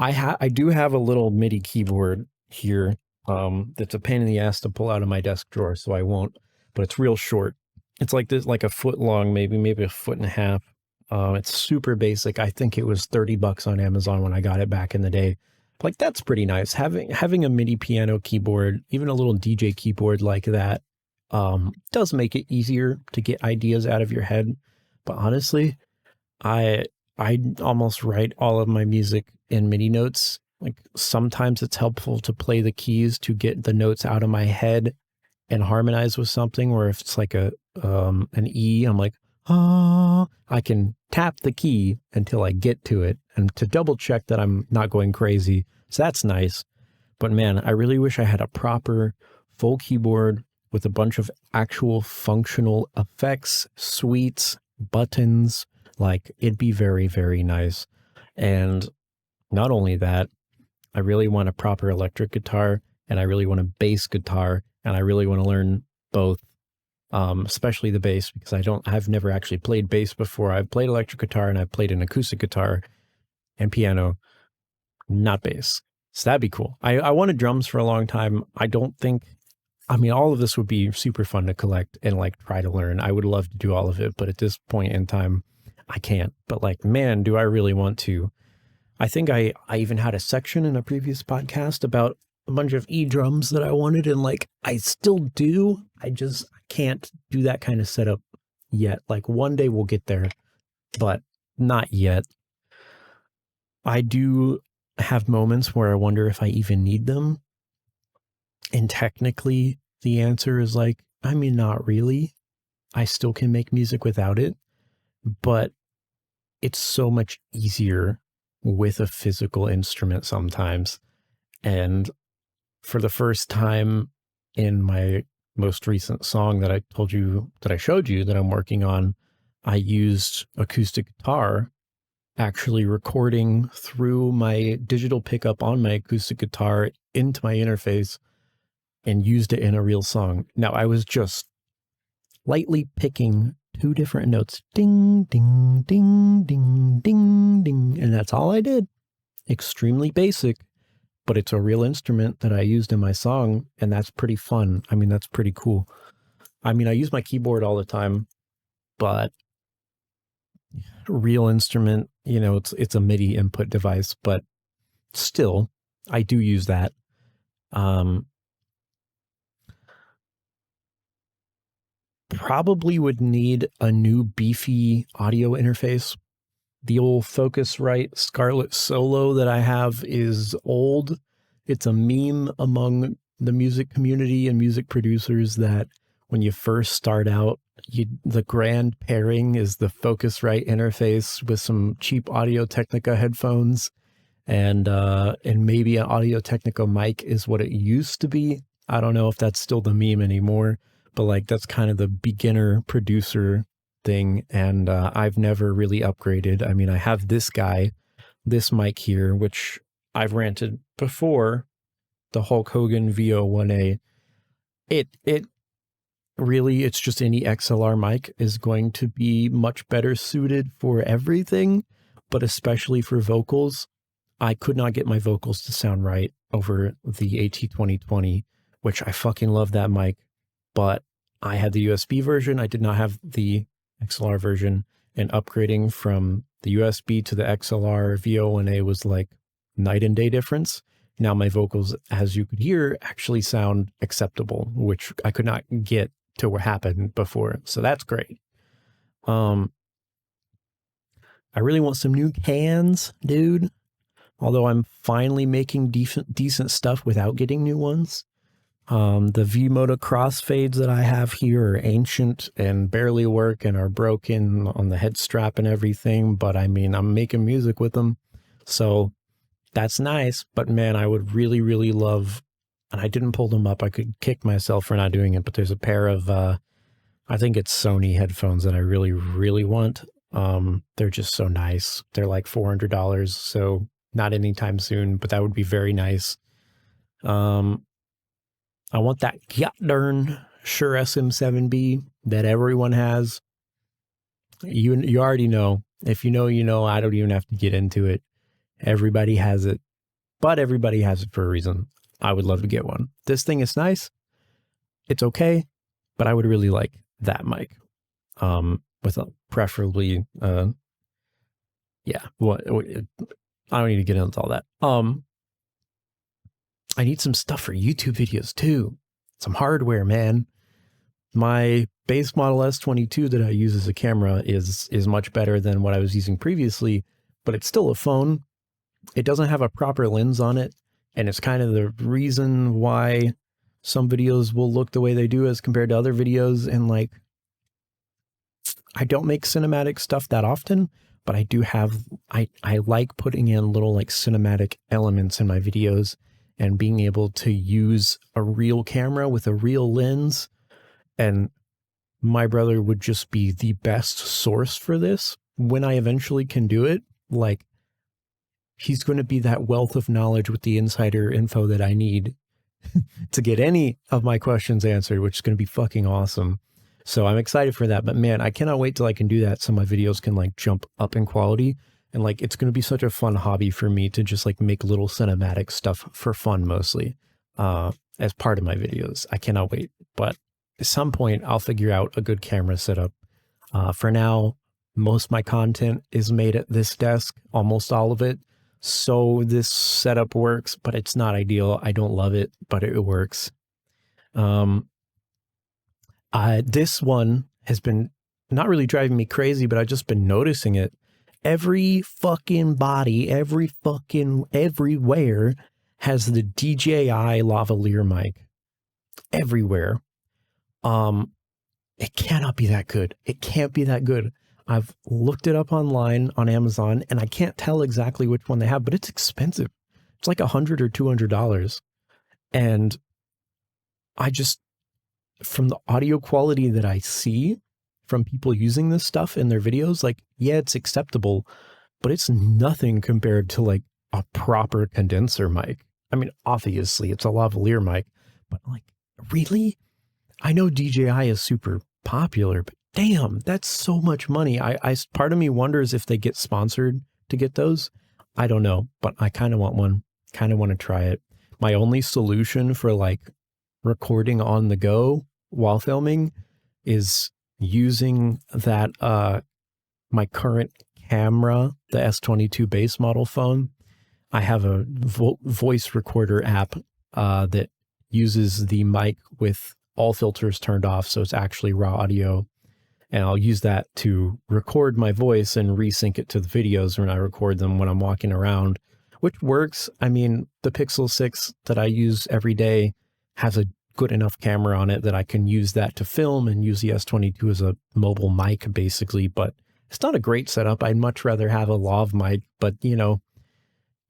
I do have a little MIDI keyboard here that's a pain in the ass to pull out of my desk drawer, so I won't, but it's real short. It's like this, like a foot long, maybe a foot and a half. It's super basic. I think it was $30 on Amazon when I got it back in the day. Like, that's pretty nice. Having a MIDI piano keyboard, even a little DJ keyboard like that, does make it easier to get ideas out of your head. But honestly, I almost write all of my music in MIDI notes. Like, sometimes it's helpful to play the keys to get the notes out of my head and harmonize with something, where if it's like an E, I'm like, ah, I can tap the key until I get to it and to double check that I'm not going crazy. So that's nice. But man, I really wish I had a proper full keyboard with a bunch of actual functional effects, suites, buttons. Like, it'd be very, very nice. And not only that, I really want a proper electric guitar, and I really want a bass guitar, and I really want to learn both, especially the bass, because I've never actually played bass before. I've played electric guitar and I've played an acoustic guitar, and piano, not bass. So that'd be cool. I wanted drums for a long time. I mean, all of this would be super fun to collect and like try to learn. I would love to do all of it, but at this point in time, I can't. But like, man, do I really want to. I think I even had a section in a previous podcast about a bunch of drums that I wanted, and like I still do. I just can't do that kind of setup yet. Like one day we'll get there, but not yet. I do have moments where I wonder if I even need them. And technically the answer is like, I mean, not really. I still can make music without it, but it's so much easier with a physical instrument sometimes. And for the first time in my most recent song that I showed you that I'm working on, I used acoustic guitar, actually recording through my digital pickup on my acoustic guitar into my interface and used it in a real song. Now I was just lightly picking 2 different notes, ding, ding, ding, ding, ding, ding. And that's all I did. Extremely basic, but it's a real instrument that I used in my song. And that's pretty fun. I mean, that's pretty cool. I mean, I use my keyboard all the time, but real instrument, you know, it's a MIDI input device, but still I do use that. Probably would need a new beefy audio interface. The old Focusrite Scarlett Solo that I have is old. It's a meme among the music community and music producers that when you first start out, the grand pairing is the Focusrite interface with some cheap Audio-Technica headphones, and maybe an Audio-Technica mic is what it used to be. I don't know if that's still the meme anymore, but like that's kind of the beginner producer thing, and I've never really upgraded. I mean, I have this mic here, which I've ranted before, the Hulk Hogan VO1A. It really, it's just any XLR mic is going to be much better suited for everything, but especially for vocals. I could not get my vocals to sound right over the AT2020, which I fucking love that mic, but I had the USB version. I did not have the XLR version, and upgrading from the USB to the XLR VO1A was like night and day difference. Now my vocals, as you could hear, actually sound acceptable, which I could not get to what happened before. So that's great. I really want some new cans, dude. Although I'm finally making decent stuff without getting new ones. The V-Moda crossfades that I have here are ancient and barely work and are broken on the head strap and everything. But I mean, I'm making music with them. So that's nice. But man, I would really, really love, and I didn't pull them up. I could kick myself for not doing it, but there's a pair of, I think it's Sony headphones that I really, really want. They're just so nice. They're like $400. So not anytime soon, but that would be very nice. I want that goddamn Shure SM7B that everyone has. You already know. If you know, you know. I don't even have to get into it. Everybody has it, but everybody has it for a reason. I would love to get one. This thing is nice. It's okay, but I would really like that mic. With a preferably, yeah. What? I don't need to get into all that. I need some stuff for YouTube videos too. Some hardware, man. My base model S22 that I use as a camera is much better than what I was using previously, but it's still a phone. It doesn't have a proper lens on it, and it's kind of the reason why some videos will look the way they do as compared to other videos. And like, I don't make cinematic stuff that often, but I do have, I like putting in little like cinematic elements in my videos and being able to use a real camera with a real lens. And my brother would just be the best source for this when I eventually can do it. Like, he's going to be that wealth of knowledge with the insider info that I need to get any of my questions answered, which is going to be fucking awesome. So I'm excited for that. But man, I cannot wait till I can do that so my videos can like jump up in quality. And like, it's going to be such a fun hobby for me to just like make little cinematic stuff for fun, mostly, as part of my videos. I cannot wait. But at some point I'll figure out a good camera setup. For now, most of my content is made at this desk, almost all of it. So this setup works, but it's not ideal. I don't love it, but it works. This one has been not really driving me crazy, but I've just been noticing it. Every fucking body, everywhere has the DJI lavalier mic. Everywhere. It cannot be that good. It can't be that good. I've looked it up online on Amazon, and I can't tell exactly which one they have, but it's expensive. It's like $100 or $200. And I just, from the audio quality that I see from people using this stuff in their videos, like, yeah, it's acceptable, but it's nothing compared to like a proper condenser mic. I mean, obviously it's a lavalier mic, but like, really? I know DJI is super popular, but damn, that's so much money. I part of me wonders if they get sponsored to get those. I don't know, but I kind of want one. Kind of want to try it. My only solution for like recording on the go while filming is using that my current camera, the S22 base model phone. I have a voice recorder app that uses the mic with all filters turned off, so it's actually raw audio. And I'll use that to record my voice and resync it to the videos when I record them when I'm walking around, which works. I mean, the Pixel 6 that I use every day has a good enough camera on it that I can use that to film and use the S22 as a mobile mic, basically. But it's not a great setup. I'd much rather have a lav mic, but you know,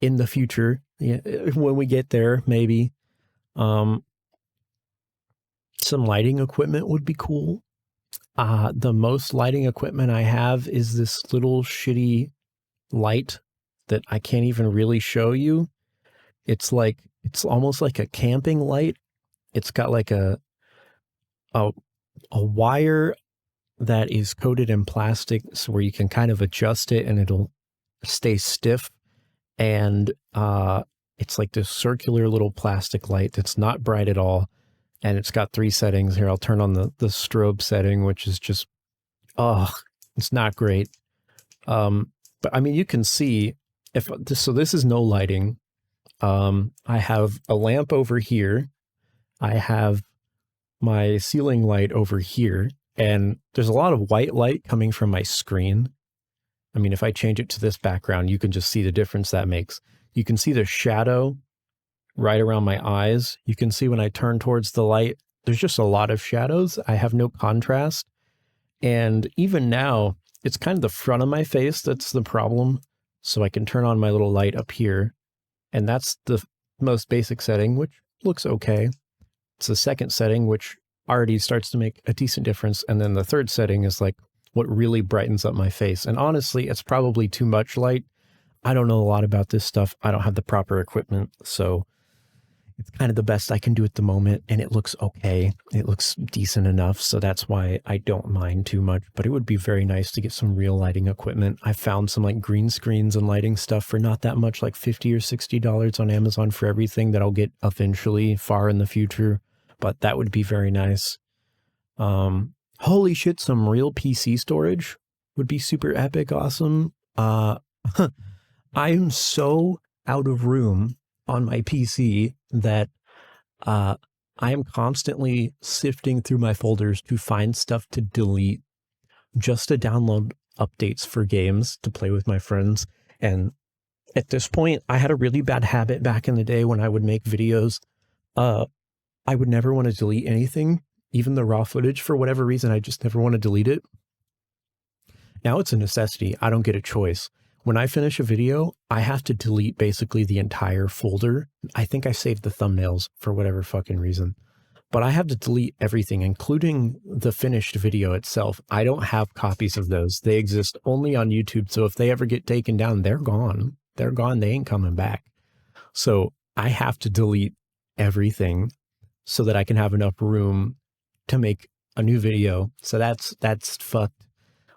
in the future, when we get there, maybe. Some lighting equipment would be cool. The most lighting equipment I have is this little shitty light that I can't even really show you. It's almost like a camping light. It's got like a wire that is coated in plastic, so where you can kind of adjust it and it'll stay stiff. And it's like this circular little plastic light that's not bright at all. And it's got 3 settings here. I'll turn on the strobe setting, which is just, it's not great. But I mean, you can see so this is no lighting. I have a lamp over here. I have my ceiling light over here, and there's a lot of white light coming from my screen. I mean, if I change it to this background, you can just see the difference that makes. You can see the shadow right around my eyes. You can see when I turn towards the light, there's just a lot of shadows. I have no contrast. And even now, it's kind of the front of my face that's the problem. So I can turn on my little light up here. And that's the most basic setting, which looks okay. It's the second setting, which already starts to make a decent difference. And then the third setting is like what really brightens up my face. And honestly, it's probably too much light. I don't know a lot about this stuff. I don't have the proper equipment. So it's kind of the best I can do at the moment, and it looks okay. It looks decent enough, so that's why I don't mind too much, but it would be very nice to get some real lighting equipment. I found some like green screens and lighting stuff for not that much, like $50 or $60 on Amazon for everything that I'll get eventually far in the future, but that would be very nice. Holy shit, some real PC storage would be super epic awesome. I am so out of room on my PC that I am constantly sifting through my folders to find stuff to delete just to download updates for games to play with my friends. And at this point, I had a really bad habit back in the day when I would make videos. I would never want to delete anything, even the raw footage. For whatever reason, I just never want to delete it. Now it's a necessity. I don't get a choice. When I finish a video, I have to delete basically the entire folder. I think I saved the thumbnails for whatever fucking reason, but I have to delete everything, including the finished video itself. I don't have copies of those. They exist only on YouTube. So if they ever get taken down, they're gone. They're gone. They ain't coming back. So I have to delete everything so that I can have enough room to make a new video. So that's fucked.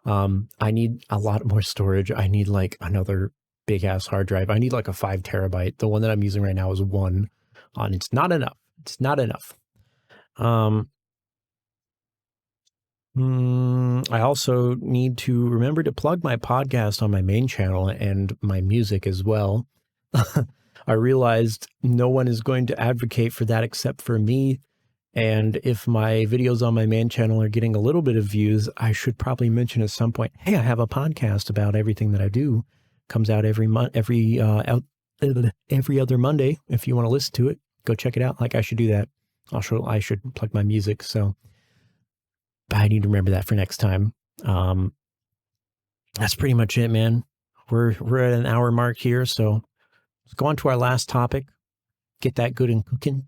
I need a lot more storage. I need like another big ass hard drive. I need like a 5 terabyte. The one that I'm using right now is 1, and it's not enough. It's not enough. I also need to remember to plug my podcast on my main channel and my music as well. I realized no one is going to advocate for that except for me. And if my videos on my main channel are getting a little bit of views, I should probably mention at some point, hey, I have a podcast about everything that I do. Comes out every other Monday. If you want to listen to it, go check it out. Like, I should do that. Also, I should plug my music. So I need to remember that for next time. That's pretty much it, man. We're at an hour mark here, so let's go on to our last topic. Get that good and cooking,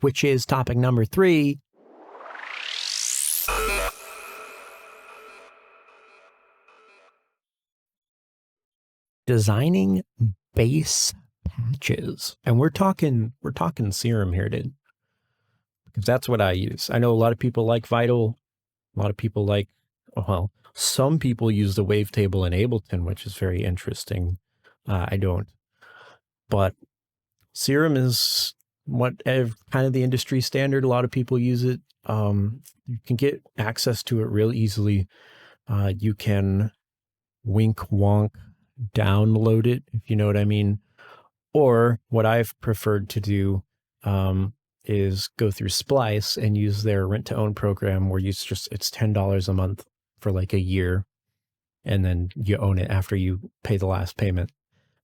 which is topic number 3. Designing bass patches. And we're talking Serum here, dude. Because that's what I use. I know a lot of people like Vital. A lot of people like, well, some people use the wavetable in Ableton, which is very interesting. I don't. But Serum is what kind of the industry standard. A lot of people use it. You can get access to it real easily. You can wink wonk download it, if you know what I mean. Or what I've preferred to do is go through Splice and use their rent to own program where it's $10 a month for like a year. And then you own it after you pay the last payment,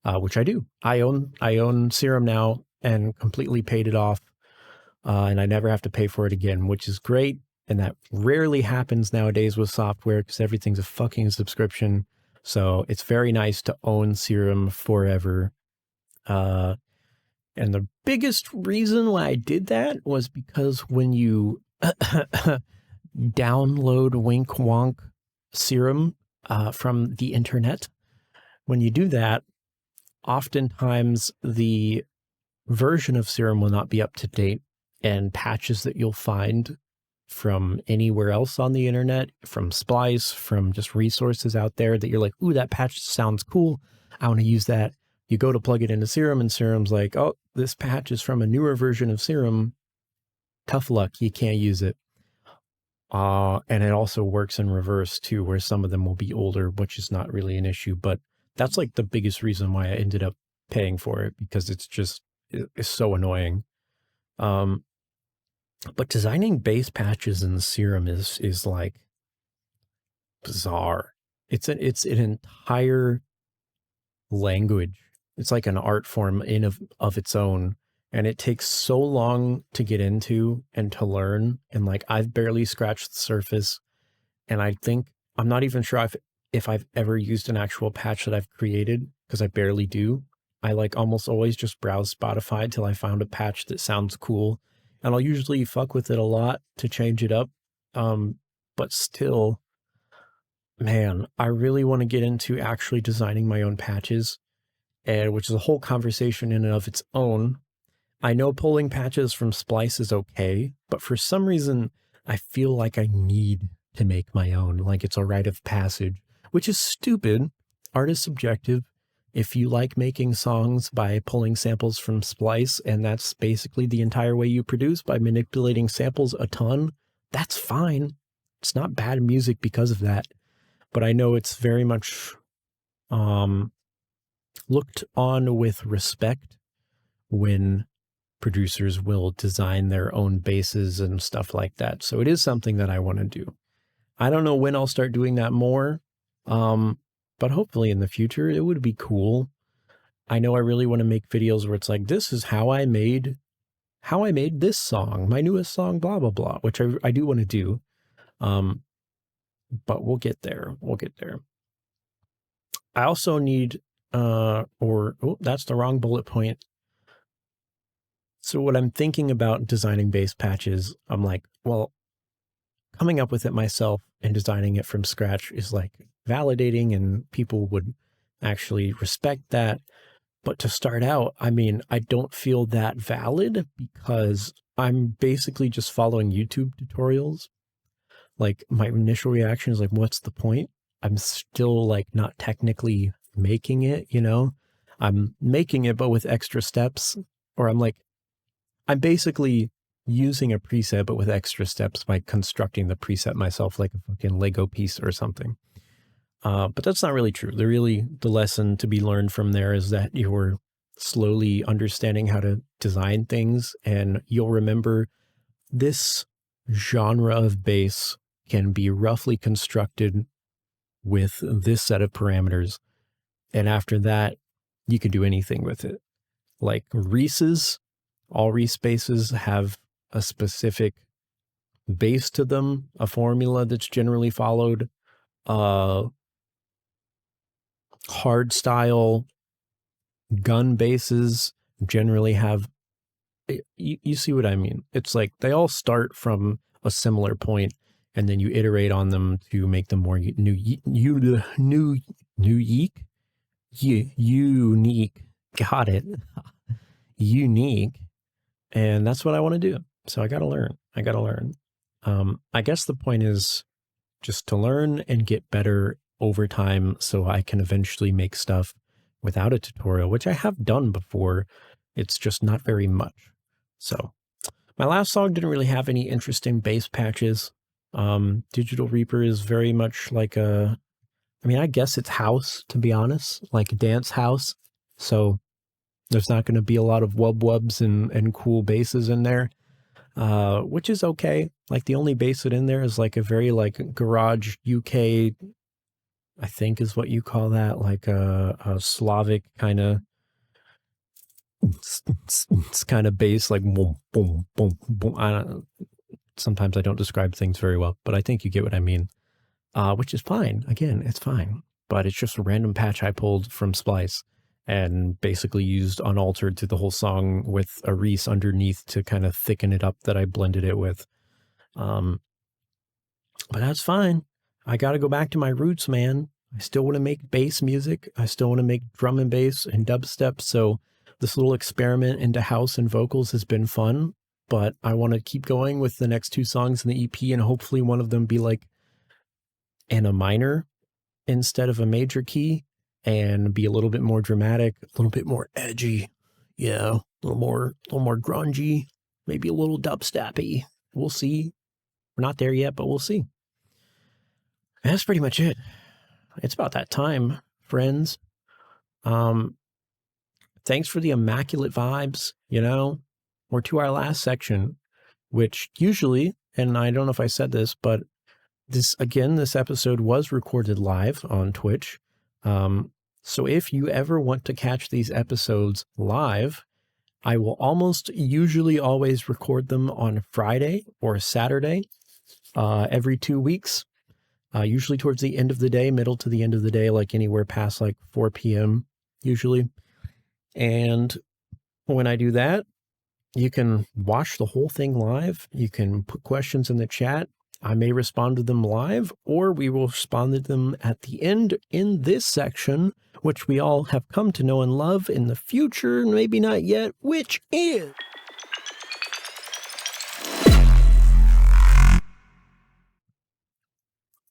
which I do. I own Serum now and completely paid it off. And I never have to pay for it again, which is great. And that rarely happens nowadays with software because everything's a fucking subscription. So it's very nice to own Serum forever. And the biggest reason why I did that was because when you download Wink Wonk Serum from the internet, when you do that, oftentimes the version of Serum will not be up to date, and patches that you'll find from anywhere else on the internet, from Splice, from just resources out there that you're like, ooh, that patch sounds cool. I want to use that. You go to plug it into Serum and Serum's like, oh, this patch is from a newer version of Serum. Tough luck, you can't use it. And it also works in reverse too, where some of them will be older, which is not really an issue. But that's like the biggest reason why I ended up paying for it, because it's so annoying. But designing bass patches in Serum is like bizarre. It's an entire language. It's like an art form of its own, and it takes so long to get into and to learn. And like, I've barely scratched the surface, and I'm not even sure if I've ever used an actual patch that I've created, because I barely do. I like almost always just browse Spotify till I found a patch that sounds cool, and I'll usually fuck with it a lot to change it up. But still, man, I really want to get into actually designing my own patches, and which is a whole conversation in and of its own. I know pulling patches from Splice is okay, but for some reason, I feel like I need to make my own, like it's a rite of passage, which is stupid. Art is subjective. If you like making songs by pulling samples from Splice, and that's basically the entire way you produce, by manipulating samples a ton, that's fine. It's not bad music because of that. But I know it's very much looked on with respect when producers will design their own basses and stuff like that. So it is something that I want to do. I don't know when I'll start doing that more, but hopefully in the future. It would be cool. I know I really want to make videos where it's like, this is how I made this song, my newest song, blah, blah, blah, which I do want to do. But we'll get there. We'll get there. I also need, that's the wrong bullet point. So what I'm thinking about designing bass patches, I'm like, well, coming up with it myself and designing it from scratch is like validating, and people would actually respect that. But to start out, I mean, I don't feel that valid because I'm basically just following YouTube tutorials. like my initial reaction is like, what's the point? I'm still like not technically making it, you know? I'm making it, but with extra steps, or I'm basically using a preset, but with extra steps by constructing the preset myself like a fucking Lego piece or something. But that's not really true. The lesson to be learned from there is that you're slowly understanding how to design things, and you'll remember this genre of bass can be roughly constructed with this set of parameters. And after that, you can do anything with it. Like Reese's, all Reese basses have a specific bass to them, a formula that's generally followed. Hard style gun basses generally have, you see what I mean? It's like they all start from a similar point, and then you iterate unique. Got it. Unique. And that's what I want to do. So I got to learn. I guess the point is just to learn and get better over time so I can eventually make stuff without a tutorial, which I have done before. It's just not very much. So my last song didn't really have any interesting bass patches. Digital Reaper is very much like I guess it's house, to be honest, like dance house. So there's not going to be a lot of wubs and cool basses in there, which is okay. Like the only bass in there is like a very like garage UK, I think is what you call that, like a Slavic kind of, it's kind of bass, like boom, boom, boom, boom. Sometimes I don't describe things very well, but I think you get what I mean, which is fine. Again, it's fine, but it's just a random patch I pulled from Splice and basically used unaltered through the whole song with a Reese underneath to kind of thicken it up that I blended it with. But that's fine. I got to go back to my roots, man. I still want to make bass music. I still want to make drum and bass and dubstep. So this little experiment into house and vocals has been fun, but I want to keep going with the next 2 songs in the EP, and hopefully one of them be like in a minor instead of a major key, and be a little bit more dramatic, a little bit more edgy. Yeah, a little more grungy, maybe a little dubsteppy. We'll see. We're not there yet, but we'll see. And that's pretty much it. It's about that time, friends. Thanks for the immaculate vibes, We're to our last section, which usually, and I don't know if I said this, but this episode was recorded live on Twitch. So if you ever want to catch these episodes live, I will almost usually always record them on Friday or Saturday, every 2 weeks, usually towards the end of the day, middle to the end of the day, like anywhere past like 4 p.m. usually. And when I do that, you can watch the whole thing live. You can put questions in the chat. I may respond to them live, or we will respond to them at the end in this section, which we all have come to know and love in the future, maybe not yet, which is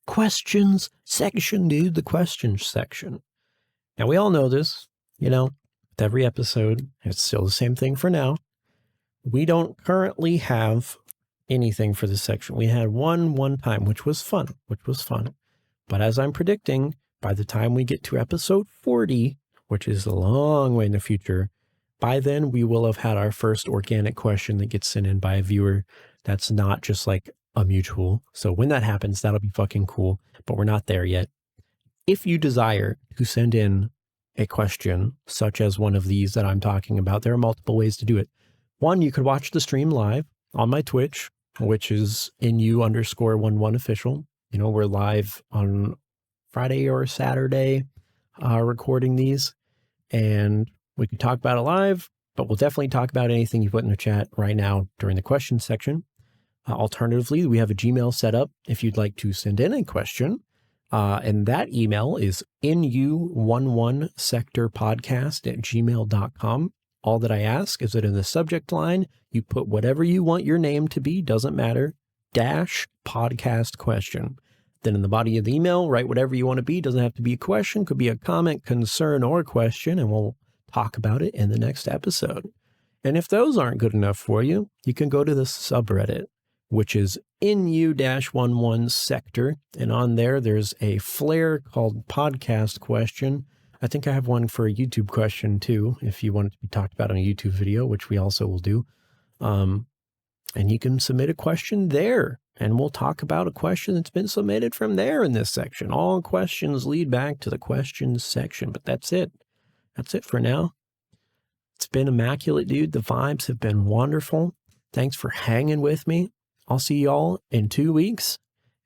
questions section, dude, the questions section. Now, we all know this, with every episode. It's still the same thing for now. We don't currently have anything for this section. We had one time, which was fun. But as I'm predicting, by the time we get to episode 40, which is a long way in the future, by then we will have had our first organic question that gets sent in by a viewer that's not just like a mutual. So when that happens, that'll be fucking cool, but we're not there yet. If you desire to send in a question such as one of these that I'm talking about, there are multiple ways to do it. One, you could watch the stream live on my Twitch, which is NU_11 official. We're live on Friday or Saturday, recording these, and we can talk about it live, but we'll definitely talk about anything you put in the chat right now during the question section. Alternatively, we have a Gmail set up if you'd like to send in a question. And that email is nu11sectorpodcast@gmail.com. All that I ask is that in the subject line, you put whatever you want your name to be, doesn't matter. NU-podcast question. Then in the body of the email, write whatever you want to be. Doesn't have to be a question, could be a comment, concern, or question, and we'll talk about it in the next episode. And if those aren't good enough for you, you can go to the subreddit, which is NU-11 sector. And on there, there's a flair called podcast question. I think I have one for a YouTube question too, if you want it to be talked about on a YouTube video, which we also will do. And you can submit a question there, and we'll talk about a question that's been submitted from there in this section. All questions lead back to the questions section, but that's it. That's it for now. It's been immaculate, dude. The vibes have been wonderful. Thanks for hanging with me. I'll see y'all in 2 weeks.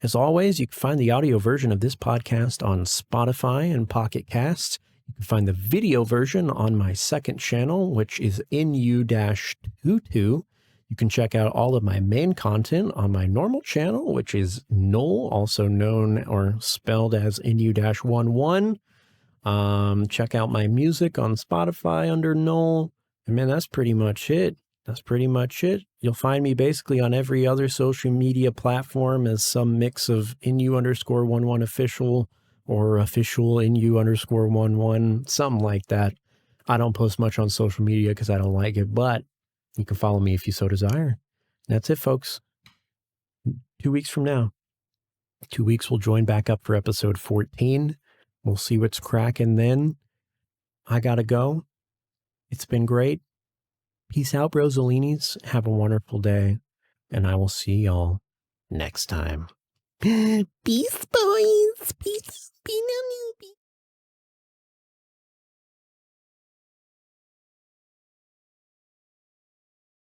As always, you can find the audio version of this podcast on Spotify and Pocket Casts. You can find the video version on my second channel, which is NU-22. You can check out all of my main content on my normal channel, which is Null, also known or spelled as NU-11. Check out my music on Spotify under Null. And man, that's pretty much it. That's pretty much it. You'll find me basically on every other social media platform as some mix of NU_11 official or official NU_11, something like that. I don't post much on social media because I don't like it, but you can follow me if you so desire. That's it, folks. 2 weeks from now. 2 weeks, we'll join back up for episode 14. We'll see what's cracking then. I gotta go. It's been great. Peace out, Rosalinis. Have a wonderful day. And I will see y'all next time. Peace, boys. Peace.